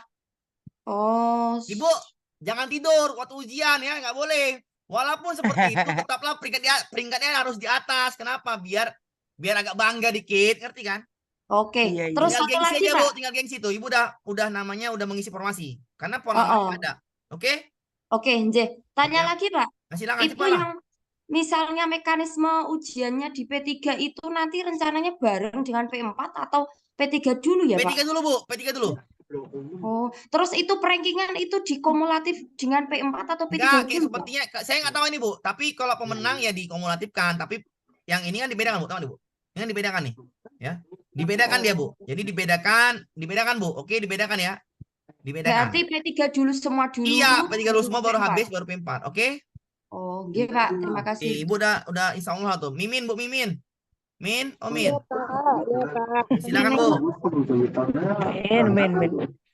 Oh. Ibu jangan tidur waktu ujian ya nggak boleh. Walaupun seperti itu tetaplah peringkatnya harus di atas. Kenapa? Biar agak bangga dikit, ngerti kan? Oke. Terus Tinggal satu gengsi lagi aja Pak. Bu, tinggal gengsi tuh. Ibu udah namanya udah mengisi formasi. Karena pelamar ada. Oke? Oke, Nje. Tanya lagi Pak. Nah, silakan Itu cepatlah. yang misalnya mekanisme ujiannya di P3 itu nanti rencananya bareng dengan P4 atau P3 dulu ya Pak? P3 dulu Bu, P3 dulu. Oh, terus itu perankingan itu dikumulatif dengan P4 atau P3 Enggak, kayak dulu Pak? sepertinya saya nggak tahu ini Bu. Tapi kalau pemenang ya dikumulatifkan. Tapi yang ini kan dibedakan Bu, tahu nih Bu? Ini kan dibedakan nih, ya. Dibedakan dia Bu. Jadi dibedakan Bu. Oke, dibedakan ya. Dibedakan. Berarti P3 dulu semua dulu. Iya, P3 dulu semua baru P4. habis baru P4. Oke? Oh, gitu Pak. Terima Oke, kasih. Ibu udah insya Allah tuh. Mimin Bu, Mimin. Min, Min. Iya Pak. Silakan Bu.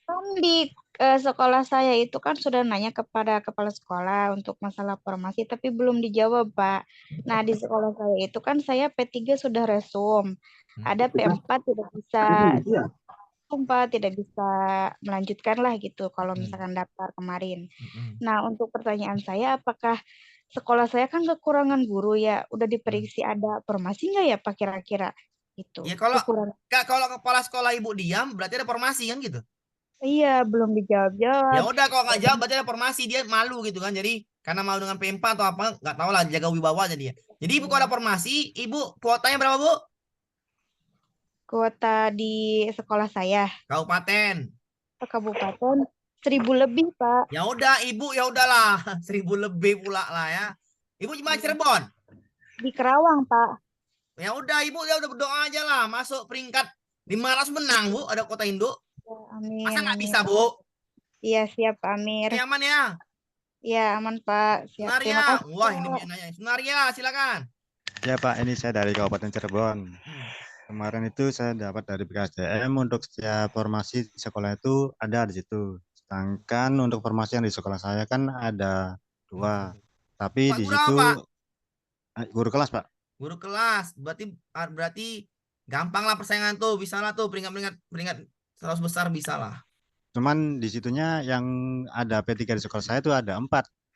Kan di sekolah saya itu kan sudah nanya kepada kepala sekolah untuk masalah formasi, tapi belum dijawab, Pak. Nah, di sekolah saya itu kan saya P3 sudah resum. Ada P4 tidak bisa melanjutkan lah gitu kalau misalkan daftar kemarin. Nah, untuk pertanyaan saya, apakah sekolah saya kan kekurangan guru ya, udah diperiksi ada formasi nggak ya Pak kira-kira? Gitu. Ya kalau kepala sekolah Ibu diam berarti ada formasi kan gitu. Iya, belum dijawab-jawab. Ya udah kalau nggak jawab berarti ada formasi, dia malu gitu kan. Jadi karena malu dengan P4 atau apa nggak tahu lah, jaga wibawa jadi ya. Jadi Ibu kalau ada formasi, Ibu kuotanya berapa Bu? Kuota di sekolah saya Kabupaten. kabupaten 1.000 lebih Pak. Ya udah Ibu, ya udahlah 1.000 lebih pula lah ya. Ibu cuma Cirebon. Di Kerawang Pak. Ya udah Ibu ya udah berdoa aja lah masuk peringkat 500 menang Bu, ada kota induk. Amin. Masa nggak bisa Bu? Iya siap Pak Amir. Ini aman ya? Iya aman Pak. Siap. Sunaria. Terima kasih, Wah Pak. ini punya nanya. Sunaria silakan. Ya Pak, ini saya dari Kabupaten Cirebon. Kemarin itu saya dapat dari BKSDM untuk setiap formasi di sekolah itu ada di situ. Sedangkan untuk formasi yang di sekolah saya kan ada 2. Tapi Pak, di guru situ apa? guru kelas Pak. Guru kelas. Berarti gampang lah persaingan tuh, bisa lah tuh peringkat 100 besar bisa lah. Cuman di situnya yang ada P3 di sekolah saya itu ada 4.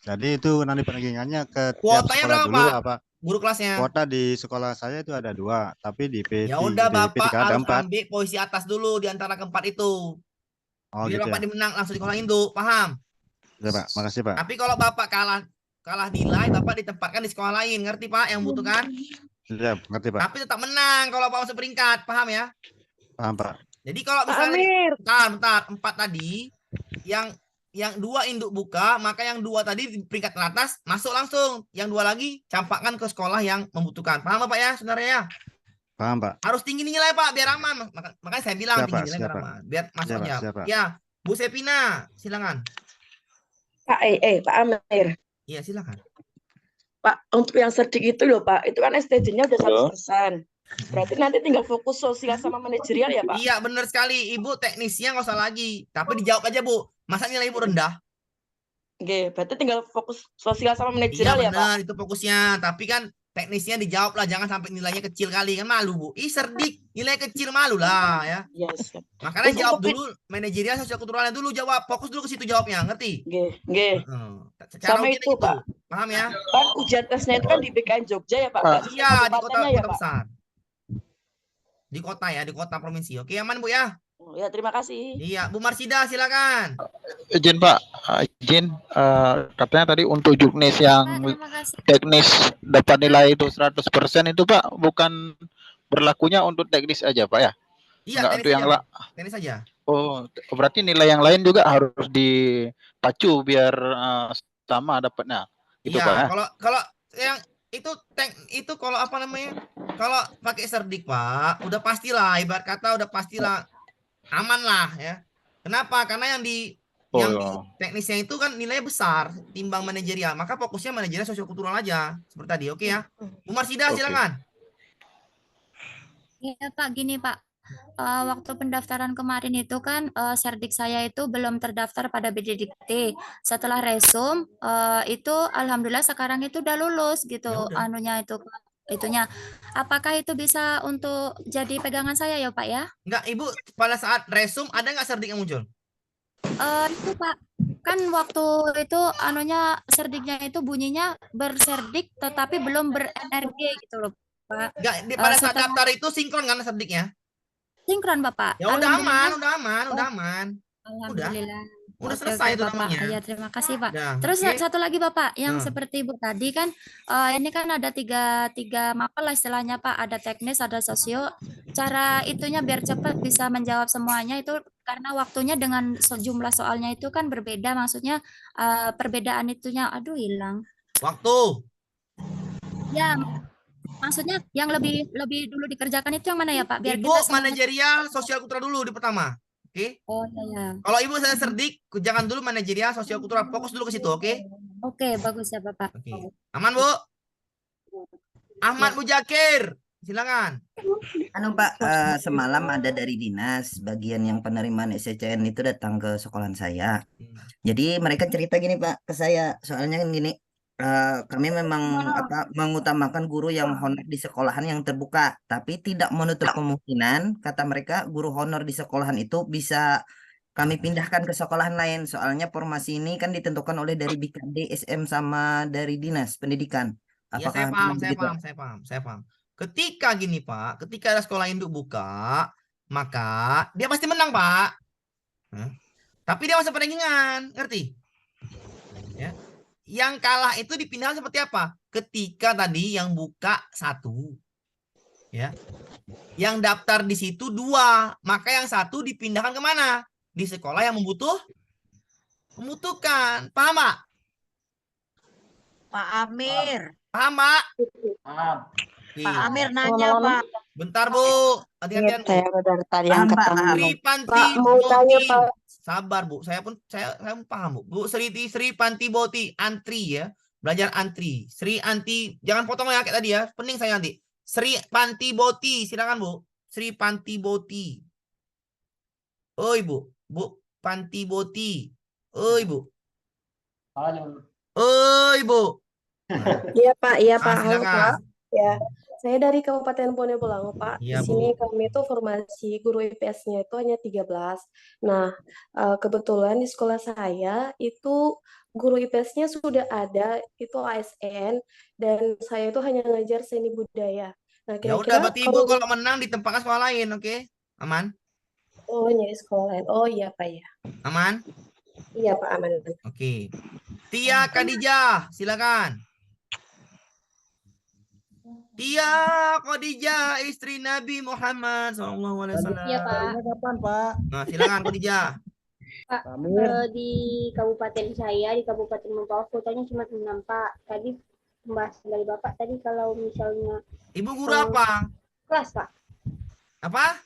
Jadi itu nanti perankingannya ke tiap Kuotanya sekolah berapa, dulu Pak? apa? Guru kelasnya. Kuota di sekolah saya itu ada 2, tapi di P3 Ya udah Bapak ada harus 4. ambil posisi atas dulu di antara keempat itu. Oh Biar gitu Bapak ya. dimenang langsung di sekolah induk, paham? Ya Pak, makasih Pak. Tapi kalau Bapak kalah nilai, Bapak ditempatkan di sekolah lain, ngerti Pak yang butuhkan? Ya, ngerti Pak. Tapi tetap menang kalau Bapak masuk peringkat, paham ya? Paham Pak. Jadi kalau misalnya bentar, 4 tadi yang 2 induk buka, maka yang 2 tadi di peringkat teratas masuk langsung. Yang 2 lagi campakkan ke sekolah yang membutuhkan. Paham Bapak ya, sebenarnya ya? Paham Pak. Harus tinggi nilai Pak biar aman. Makanya saya bilang Siap, tinggi Pak, nilai siap, biar Pak. aman. Biar masuk Siap, Pak, aja. siap, Pak. Ya, Bu Sepina, silakan. Pak Amir. Iya, silakan. Pak, untuk yang cerdik itu loh Pak, itu kan STJ-nya udah Halo? 100%. Berarti nanti tinggal fokus sosial sama manajerial ya Pak? Iya, benar sekali. Ibu teknisnya nggak usah lagi. Tapi dijawab aja, Bu. Masa nilai Ibu rendah? Oke, berarti tinggal fokus sosial sama Iya, manajerial ya Pak? benar. Itu fokusnya. Tapi kan teknisnya dijawab lah. Jangan sampai nilainya kecil kali. Kan malu, Bu. Cerdik. Nilai kecil malu lah ya. Yes. Makanya Terus jawab untuk dulu. Manajerial sosial kulturalnya dulu jawab. Fokus dulu ke situ jawabnya. Ngerti? Oke. Cara Sama ujiannya itu gitu. Pak. Paham ya? Kan ujian tesnya itu kan di BKN Jogja ya Pak? Nggak sesuai Iya, di kabupatennya ya kota Pak? besar. Di kota ya, di kota provinsi. Oke, aman Bu ya? Oh, ya, terima kasih. Iya, Bu Marsida silakan. Izin Pak, izin katanya tadi untuk juknis yang teknis dapat nilai itu 100% itu Pak bukan berlakunya untuk teknis aja Pak ya? Iya, Enggak tenis untuk yang aja, Pak. Tenis aja. Oh, berarti nilai yang lain juga harus dipacu biar sama dapatnya. Gitu Iya, Pak ya? kalau yang itu kalau apa namanya? Kalau pakai cerdik, Pak, udah pastilah ibarat kata udah pastilah aman lah ya. Kenapa? Karena yang di teknisnya itu kan nilainya besar timbang manajerial. Maka fokusnya manajerial sosial kultural aja seperti tadi. Oke ya. Bu Marsida silakan. Iya Pak, gini Pak. Waktu pendaftaran kemarin itu kan cerdik saya itu belum terdaftar pada BDDikti. Setelah resum itu alhamdulillah sekarang itu udah lulus gitu anunya itunya. Apakah itu bisa untuk jadi pegangan saya ya Pak ya? Enggak, Ibu pada saat resum ada nggak cerdik yang muncul? Itu Pak, kan waktu itu anunya cerdiknya itu bunyinya berserdik tetapi belum berenergi gitu loh Pak. Enggak, pada saat daftar itu sinkron kan cerdiknya? Sinkron Bapak. Ya udah aman. Alhamdulillah. Udah selesai itu Bapak. namanya. Ya, terima kasih Pak. Udah, Terus oke. satu lagi Bapak, yang seperti Ibu tadi kan ini kan ada tiga mapel lah istilahnya Pak, ada teknis, ada sosio. Cara itunya biar cepat bisa menjawab semuanya itu karena waktunya dengan jumlah soalnya itu kan berbeda, maksudnya perbedaan itunya aduh hilang. Waktu. Ya, maksudnya yang lebih dulu dikerjakan itu yang mana ya Pak? Biar Ibu kita manajerial sosial kultural dulu di pertama. Oke. Oh iya. Kalau Ibu saya cerdik, jangan dulu manajerial sosial kultural, fokus dulu ke situ, oke? Oke, bagus ya Bapak. Oke. Aman, Bu? Ahmad Mujakir, silakan. Pak, semalam ada dari dinas bagian yang penerimaan SCCN itu datang ke sekolahan saya. Jadi mereka cerita gini Pak ke saya, soalnya kan gini, kami memang mengutamakan guru yang honor di sekolahan yang terbuka, tapi tidak menutup kemungkinan kata mereka guru honor di sekolahan itu bisa kami pindahkan ke sekolahan lain. Soalnya formasi ini kan ditentukan oleh dari BKD, SM sama dari dinas pendidikan. Iya, saya paham. Ketika gini Pak, ketika ada sekolah induk buka, maka dia pasti menang Pak. Tapi dia masuk perankingan, ngerti? Ya. Yang kalah itu dipindahkan seperti apa? Ketika tadi yang buka 1, ya, yang daftar di situ 2, maka yang 1 dipindahkan kemana? Di sekolah yang membutuhkan. Paham Pak? Pak Amir. Paham Pak? Paham. Pak Amir nanya Pak. Bentar Bu, hati-hatian. Saya dari tadi yang Sri Panti Boti. Sabar Bu, saya paham Bu. Bu Sri Panti Boti, antri ya. Belajar antri. Sri Anti, jangan potong ya kayak tadi ya. Pening saya nanti. Sri Panti Boti, silakan Bu. Sri Panti Boti. Oi Bu, Bu Panti Boti. Oi Bu. Oi Bu. Iya Pak, Halo Silakan. Pak. Ya, saya dari Kabupaten Bonebolango Pak. Iya, Di sini Bu. kami itu formasi guru IPS-nya itu hanya 13. Nah, kebetulan di sekolah saya itu guru IPS-nya sudah ada, itu ASN, dan saya itu hanya ngajar seni budaya. Nah, Ya udah, kira-kira berarti Ibu kalau menang ditempatkan sekolah lain, oke? Aman? Oh, nyari sekolah lain. Oh iya Pak ya. Aman? Iya Pak, aman. Oke. Tia Khadijah, silakan. Tia Khadijah, istri Nabi Muhammad SAW. Iya Pak. Kapan Pak? Nah, silakan Khadijah. Pak, di kabupaten saya, di Kabupaten Mempawah, kuotanya cuma 6 Pak. Tadi pembahasan dari Bapak tadi kalau misalnya Ibu guru apa? kelas Pak. Apa?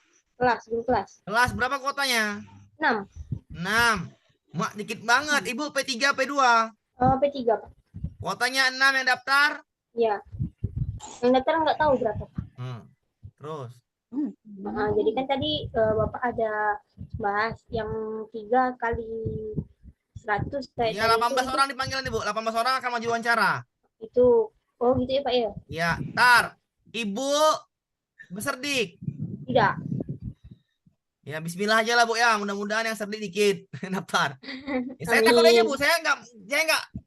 Guru kelas. Kelas berapa kuotanya? 6. 6. Mak dikit banget. Ibu P3, P2. P3 Pak. Kuotanya 6 yang daftar? Ya. Yang daftar nggak tahu berapa. Terus? Nah, jadi kan tadi Bapak ada bahas yang 3 kali 100 kayak Iya, tadi 18 itu, orang dipanggil nih, Bu. 18 orang akan maju wawancara. itu. Oh gitu ya Pak ya? Ya, tar. Ibu berserdik. Tidak. Ya, bismillah aja lah, Bu ya. Mudah-mudahan yang serdik dikit daftar. Ya, saya takut aja, Bu. Saya nggak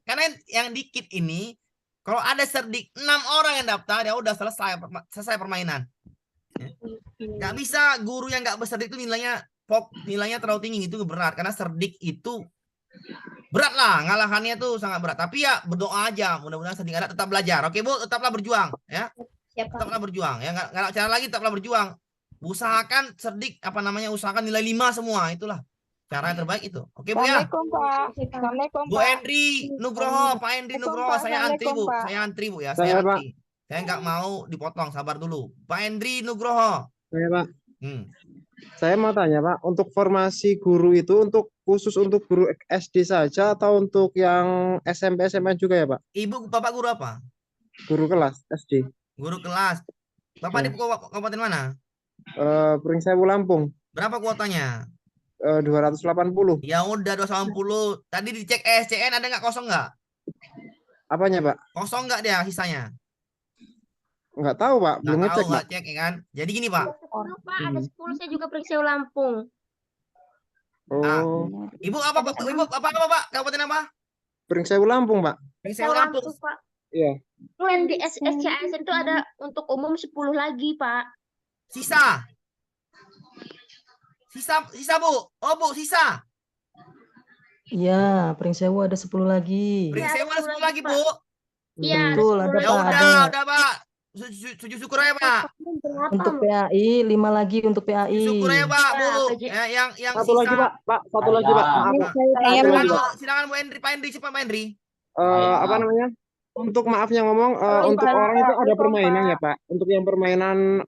karena yang dikit ini kalau ada serdik 6 orang yang daftar ya udah selesai permainan. Nggak bisa guru yang nggak berserdik itu nilainya terlalu tinggi, itu berat karena serdik itu berat lah, ngalahannya tuh sangat berat. Tapi ya berdoa aja, mudah-mudahan serdik ada tetap belajar. Oke Bu, tetaplah berjuang ya. Tetaplah berjuang ya, nggak ada cara lagi, tetaplah berjuang. Usahakan serdik usahakan nilai 5 semua, itulah cara yang terbaik itu. Oke Bu ya. Assalamualaikum Pak. Assalamualaikum Bu Pak. Endri Nugroho, Pak Endri Nugroho, saya antri Bu, Pak. saya antri Bu ya, Saya, saya antri. Saya nggak mau dipotong, sabar dulu. Pak Endri Nugroho. Saya, Pak. Hmm. Saya mau tanya, Pak, untuk formasi guru itu khusus untuk guru SD saja atau untuk yang SMP SMA juga ya, Pak? Ibu, Bapak guru apa? Guru kelas SD. Guru kelas. Bapak di kabupaten mana? Pringsewu Lampung. Berapa kuotanya? 280. Ya udah 280. Tadi dicek SCN ada nggak kosong nggak? Apanya, Pak? Kosong nggak dia sisanya? Nggak tahu, Pak. Belum ngecek, Pak. Cek ya kan. Jadi gini, Pak. Pak, ada 10 saya juga Pringsewu Lampung. Oh. Ibu apa, Pak? Ibu apa, Pak? Kabupaten apa? Pringsewu Lampung, Pak. Pringsewu Lampung. Pak. Iya. Kemudian di SCASN itu ada untuk umum 10 lagi, Pak. Sisa, Bu. Oh, Bu, sisa. Iya, Pringsewu ada 10 lagi. Pringsewu ada 10 lagi, Bu. Iya, Betul, ada Ya Pak, ada. udah, Pak. Sujud syukur ya, Pak. Untuk PAI 5 lagi untuk PAI. Syukur ya, Pak, Bu. Yang Satu sisa. lagi, Pak. Satu lagi, Pak. Maaf, Pak. Silakan Bu Endri, Pak Endri, cepat Pak Endri. Apa namanya? Untuk maafnya ngomong, untuk orang itu ada permainan ya, Pak. Untuk yang permainan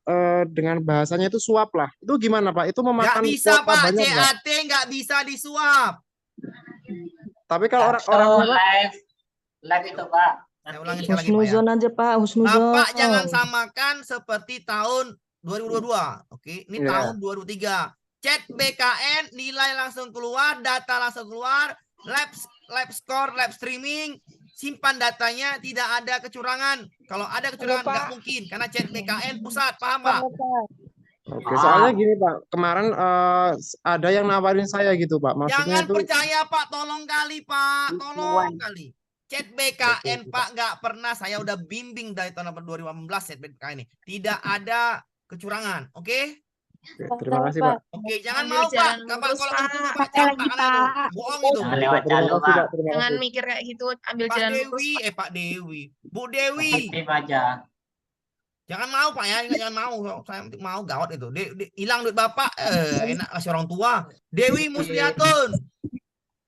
dengan bahasanya itu suap lah. Itu gimana, Pak? Itu Nggak memakan bisa, kuota Pak. banyak nggak? CAT nggak bisa disuap. Tapi kalau orang-orangnya, Pak, Live itu, Pak. Saya ulangi sekali lagi, Pak. Husnuzon aja, Pak. Husnuzon. Bapak jangan samakan seperti tahun 2022. Oke, ini Iya. tahun 2003. Chat BKN, nilai langsung keluar, data langsung keluar, lab score, lab streaming, simpan datanya, tidak ada kecurangan. Kalau ada kecurangan nggak mungkin, karena chat BKN pusat, paham Pak? Oke, soalnya gini, Pak. Kemarin ada yang nawarin saya gitu, Pak. Maksudnya Jangan itu percaya Pak, tolong kali Pak, tolong kali. Chat BKN Pak nggak pernah, saya udah bimbing dari tahun 2018 chat BKN ini. Tidak ada kecurangan, oke? terima kasih, Pak. Oke, jangan mau Pak. Kalau itu Pak campak karena itu bohong itu. Jangan lewat jalur, Pak. Jangan mikir kayak gitu, ambil Pak jalan Dewi, Pak Dewi, Bu Dewi. Aktif aja. Jangan mau Pak ya, jangan mau. Saya mau gawat itu. Hilang duit Bapak, enak kasih orang tua. Dewi Musliatun.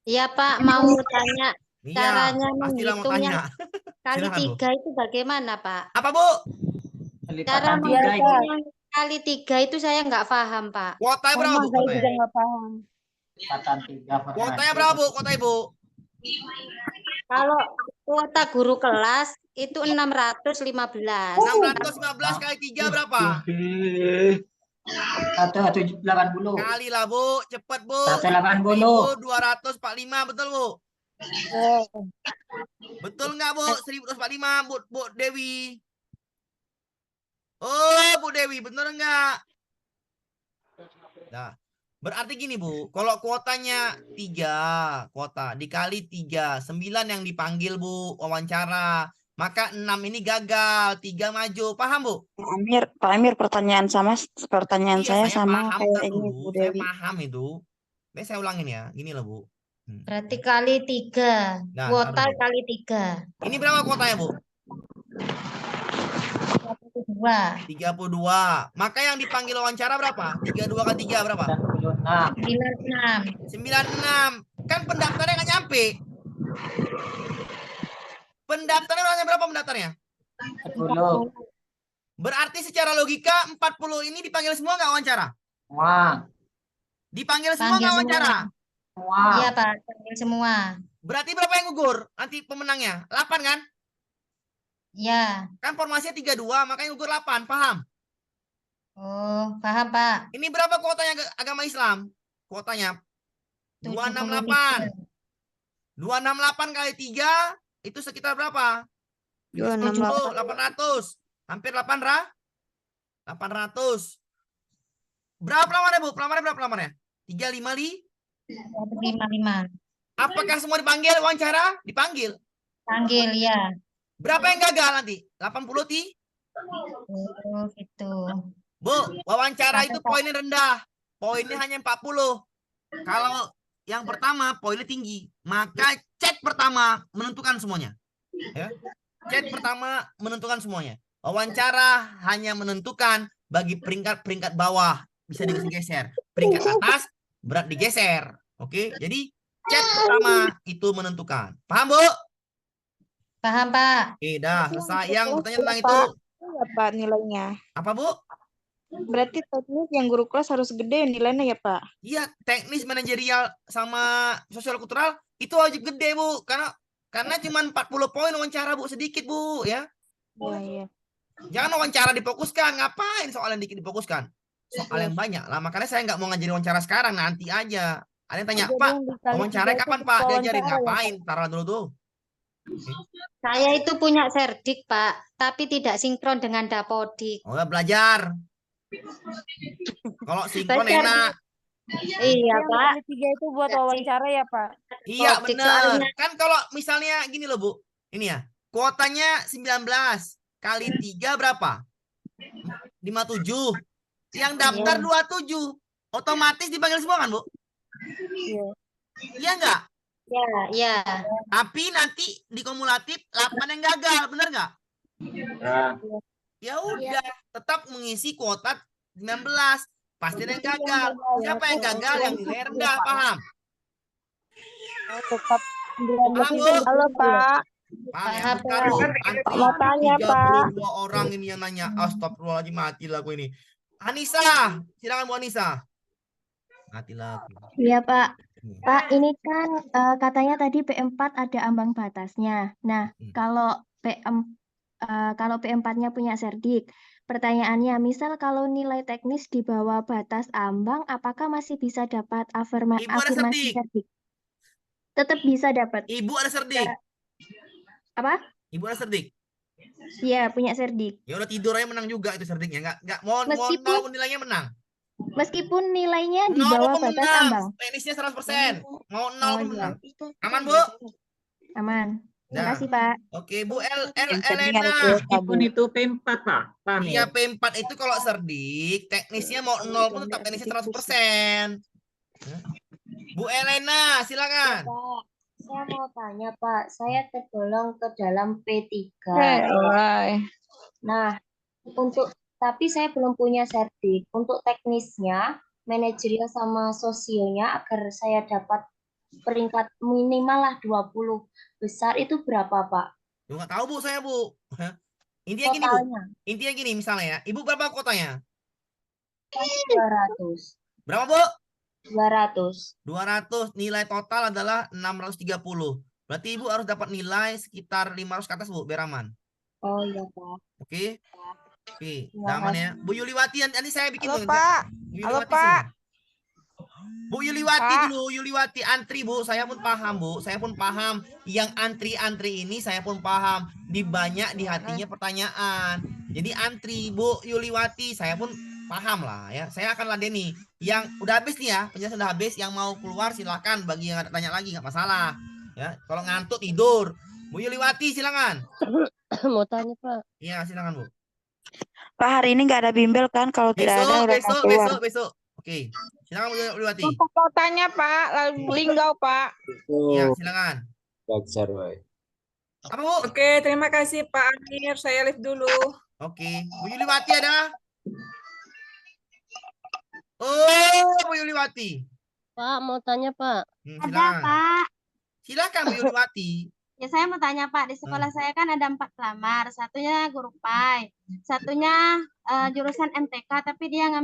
Iya Pak, mau tanya Iya, caranya pastilah mau menghitungnya tanya. kali Silakan, Bu. 3 itu bagaimana Pak? Apa Bu? Cara Lipatan 3 itu. menghitungnya kali 3 itu saya nggak paham Pak. Kuotanya berapa Bu? Saya juga Kuotanya? nggak paham. Lipatan 3 Kuotanya berapa Bu? Kuotanya Bu? Kalau kuota guru kelas itu 615. 615 kali 3 berapa? 180. Kali lah Bu, cepet Bu. 180. 1245 betul Bu? Betul nggak Bu? 1245 Bu Dewi. Oh Bu Dewi, bener nggak? Nah, berarti gini Bu, kalau kuotanya 3 kuota dikali 3, 9 yang dipanggil Bu wawancara, maka 6 ini gagal, 3 maju, paham Bu? Pak Amir, pertanyaan Iya, saya sama paham kayak ntar ini dulu, Bu saya Dewi. paham itu. Saya ulangin ya, gini loh Bu. Berarti kali 3. Nah, Kuota taruh dulu. kali 3. Ini berapa kuotanya Bu? 32. 32. Maka yang dipanggil wawancara berapa? 32 kali 3 berapa? 96. 96. Kan pendaftarnya nggak nyampe. Pendaftarnya orangnya berapa pendaftarnya? 40. Berarti secara logika 40 ini dipanggil semua nggak wawancara? Wah. Dipanggil semua Panggil nggak wawancara? Iya Pak, panggil semua. Berarti berapa yang gugur? Nanti pemenangnya 8 kan? Ya. Kan formasinya 32, makanya gugur 8, paham? Oh, paham, Pak. Ini berapa kuotanya agama Islam? Kuotanya 268. 268 kali 3 itu sekitar berapa? 800. Hampir 800. Berapa pelamarnya, Bu? Berapa pelamarnya? 355. Apakah semua dipanggil wawancara? Dipanggil. Panggil, ya. Berapa yang gagal nanti? 80 Oh, gitu. Bu, wawancara itu poinnya rendah. Poinnya hanya 40. Kalau yang pertama poinnya tinggi, maka chat pertama menentukan semuanya. Ya. Chat pertama menentukan semuanya. Wawancara hanya menentukan bagi peringkat-peringkat bawah bisa digeser. Peringkat atas berat digeser. Oke, jadi chat pertama itu menentukan. Paham, Bu? Paham, Pak. Oke, dah selesai. Yang bertanya tentang itu. Ya, Pak, nilainya. Apa, Bu? Berarti teknis yang guru kelas harus gede nilainya ya, Pak? Iya, teknis manajerial sama sosial kultural itu wajib gede, Bu. Karena cuma 40 poin wawancara, Bu. Sedikit, Bu, ya. Iya. Jangan wawancara difokuskan. Ngapain soal yang dikit difokuskan? Soal yang banyak lah. Makanya saya nggak mau ngajarin wawancara sekarang. Nanti aja. Ada yang tanya, Pak, wawancara kapan, Pak? Diajarin. Ngapain? Taruh dulu tuh. Saya itu punya serdik, Pak, tapi tidak sinkron dengan Dapodik. Oh, belajar. Kalau sinkron enak. Iya, Pak. 3 itu buat wawancara ya, Pak? Iya, benar. Kan kalau misalnya gini loh, Bu. Ini ya. Kuotanya 19 kali 3 berapa? 57. Yang daftar 27. Otomatis dipanggil semua kan, Bu? Iya enggak? Ya. Tapi nanti di kumulatif 8 yang gagal, benar nggak? Ya udah, tetap mengisi kuota 19. Pasti ada yang gagal. Siapa yang gagal? Yang nilai rendah, paham? Tetap Paham, Bu? Halo, Pak. Paham, Bu. Mau tanya, Pak. 32 orang ini yang nanya. Astagfirullahaladzim, mati lah gue ini. Anissa, silakan Bu Anissa. Mati lah. Iya, Pak. Pak, ini kan katanya tadi P4 ada ambang batasnya. Nah, kalau P4-nya punya serdik, pertanyaannya, misal kalau nilai teknis di bawah batas ambang, apakah masih bisa dapat afirmasi serdik? Tetap bisa dapat. Ibu ada serdik. Apa? Ibu ada serdik. Iya, punya serdik. Ya udah tidur aja menang juga itu serdiknya. Enggak mau nilainya menang. Meskipun nilainya di bawah batas ambang. Teknisnya 100%. Mau 0 pun menang. Aman, Bu? Aman. Terima Nah. kasih, Pak. Oke, Bu Elena. Meskipun itu P4, Pak. Paham Iya, ya? P4 itu kalau serdik, teknisnya mau 0 pun tetap teknisnya 100%. Bu Elena, silakan. Pak, saya mau tanya, Pak. Saya tergolong ke dalam P3. Nah, tapi saya belum punya serdik. Untuk teknisnya, manajerial sama sosionya agar saya dapat peringkat minimal lah 20 besar itu berapa, Pak? Lu nggak tahu, Bu, saya, Bu. Intinya gini, Bu. Intinya gini, misalnya ya. Ibu berapa kuotanya? 200. Berapa, Bu? 200. 200. Nilai total adalah 630. Berarti Ibu harus dapat nilai sekitar 500 ke atas, Bu, biar aman. Oh iya, Pak. Oke. Oke, aman ya. Bu Yuliwati, nanti saya bikin. Halo, Pak. Halo, Pak. Bu Yuliwati dulu, Yuliwati antri, Bu. Saya pun paham, Bu. Saya pun paham. Yang antri-antri ini saya pun paham. Di banyak di hatinya pertanyaan. Jadi antri, Bu Yuliwati, saya pun paham lah ya. Saya akan ladeni. Yang udah habis nih ya, penjelasan udah habis. Yang mau keluar silahkan. Bagi yang ada tanya lagi nggak masalah. Ya, kalau ngantuk tidur. Bu Yuliwati, silakan. Mau tanya, Pak. Iya, silakan, Bu. Pak, hari ini nggak ada bimbel kan? Kalau tidak ada udah Besok. Oke. Silakan Bu Yuliwati. Mau tanya, Pak. Linggau, Pak. Iya, silakan. Belajar, Pak. Apa, Bu? Oke, terima kasih Pak Amir. Saya live dulu. Oke. Bu Yuliwati ada? Oh, Bu Yuliwati. Pak, mau tanya, Pak. Ada, Silakan. Pak. Silakan, Bu Yuliwati. Ya, saya mau tanya, Pak. Di sekolah saya kan ada 4 pelamar. Satunya guru PAI. Satunya jurusan MTK, tapi dia ngambil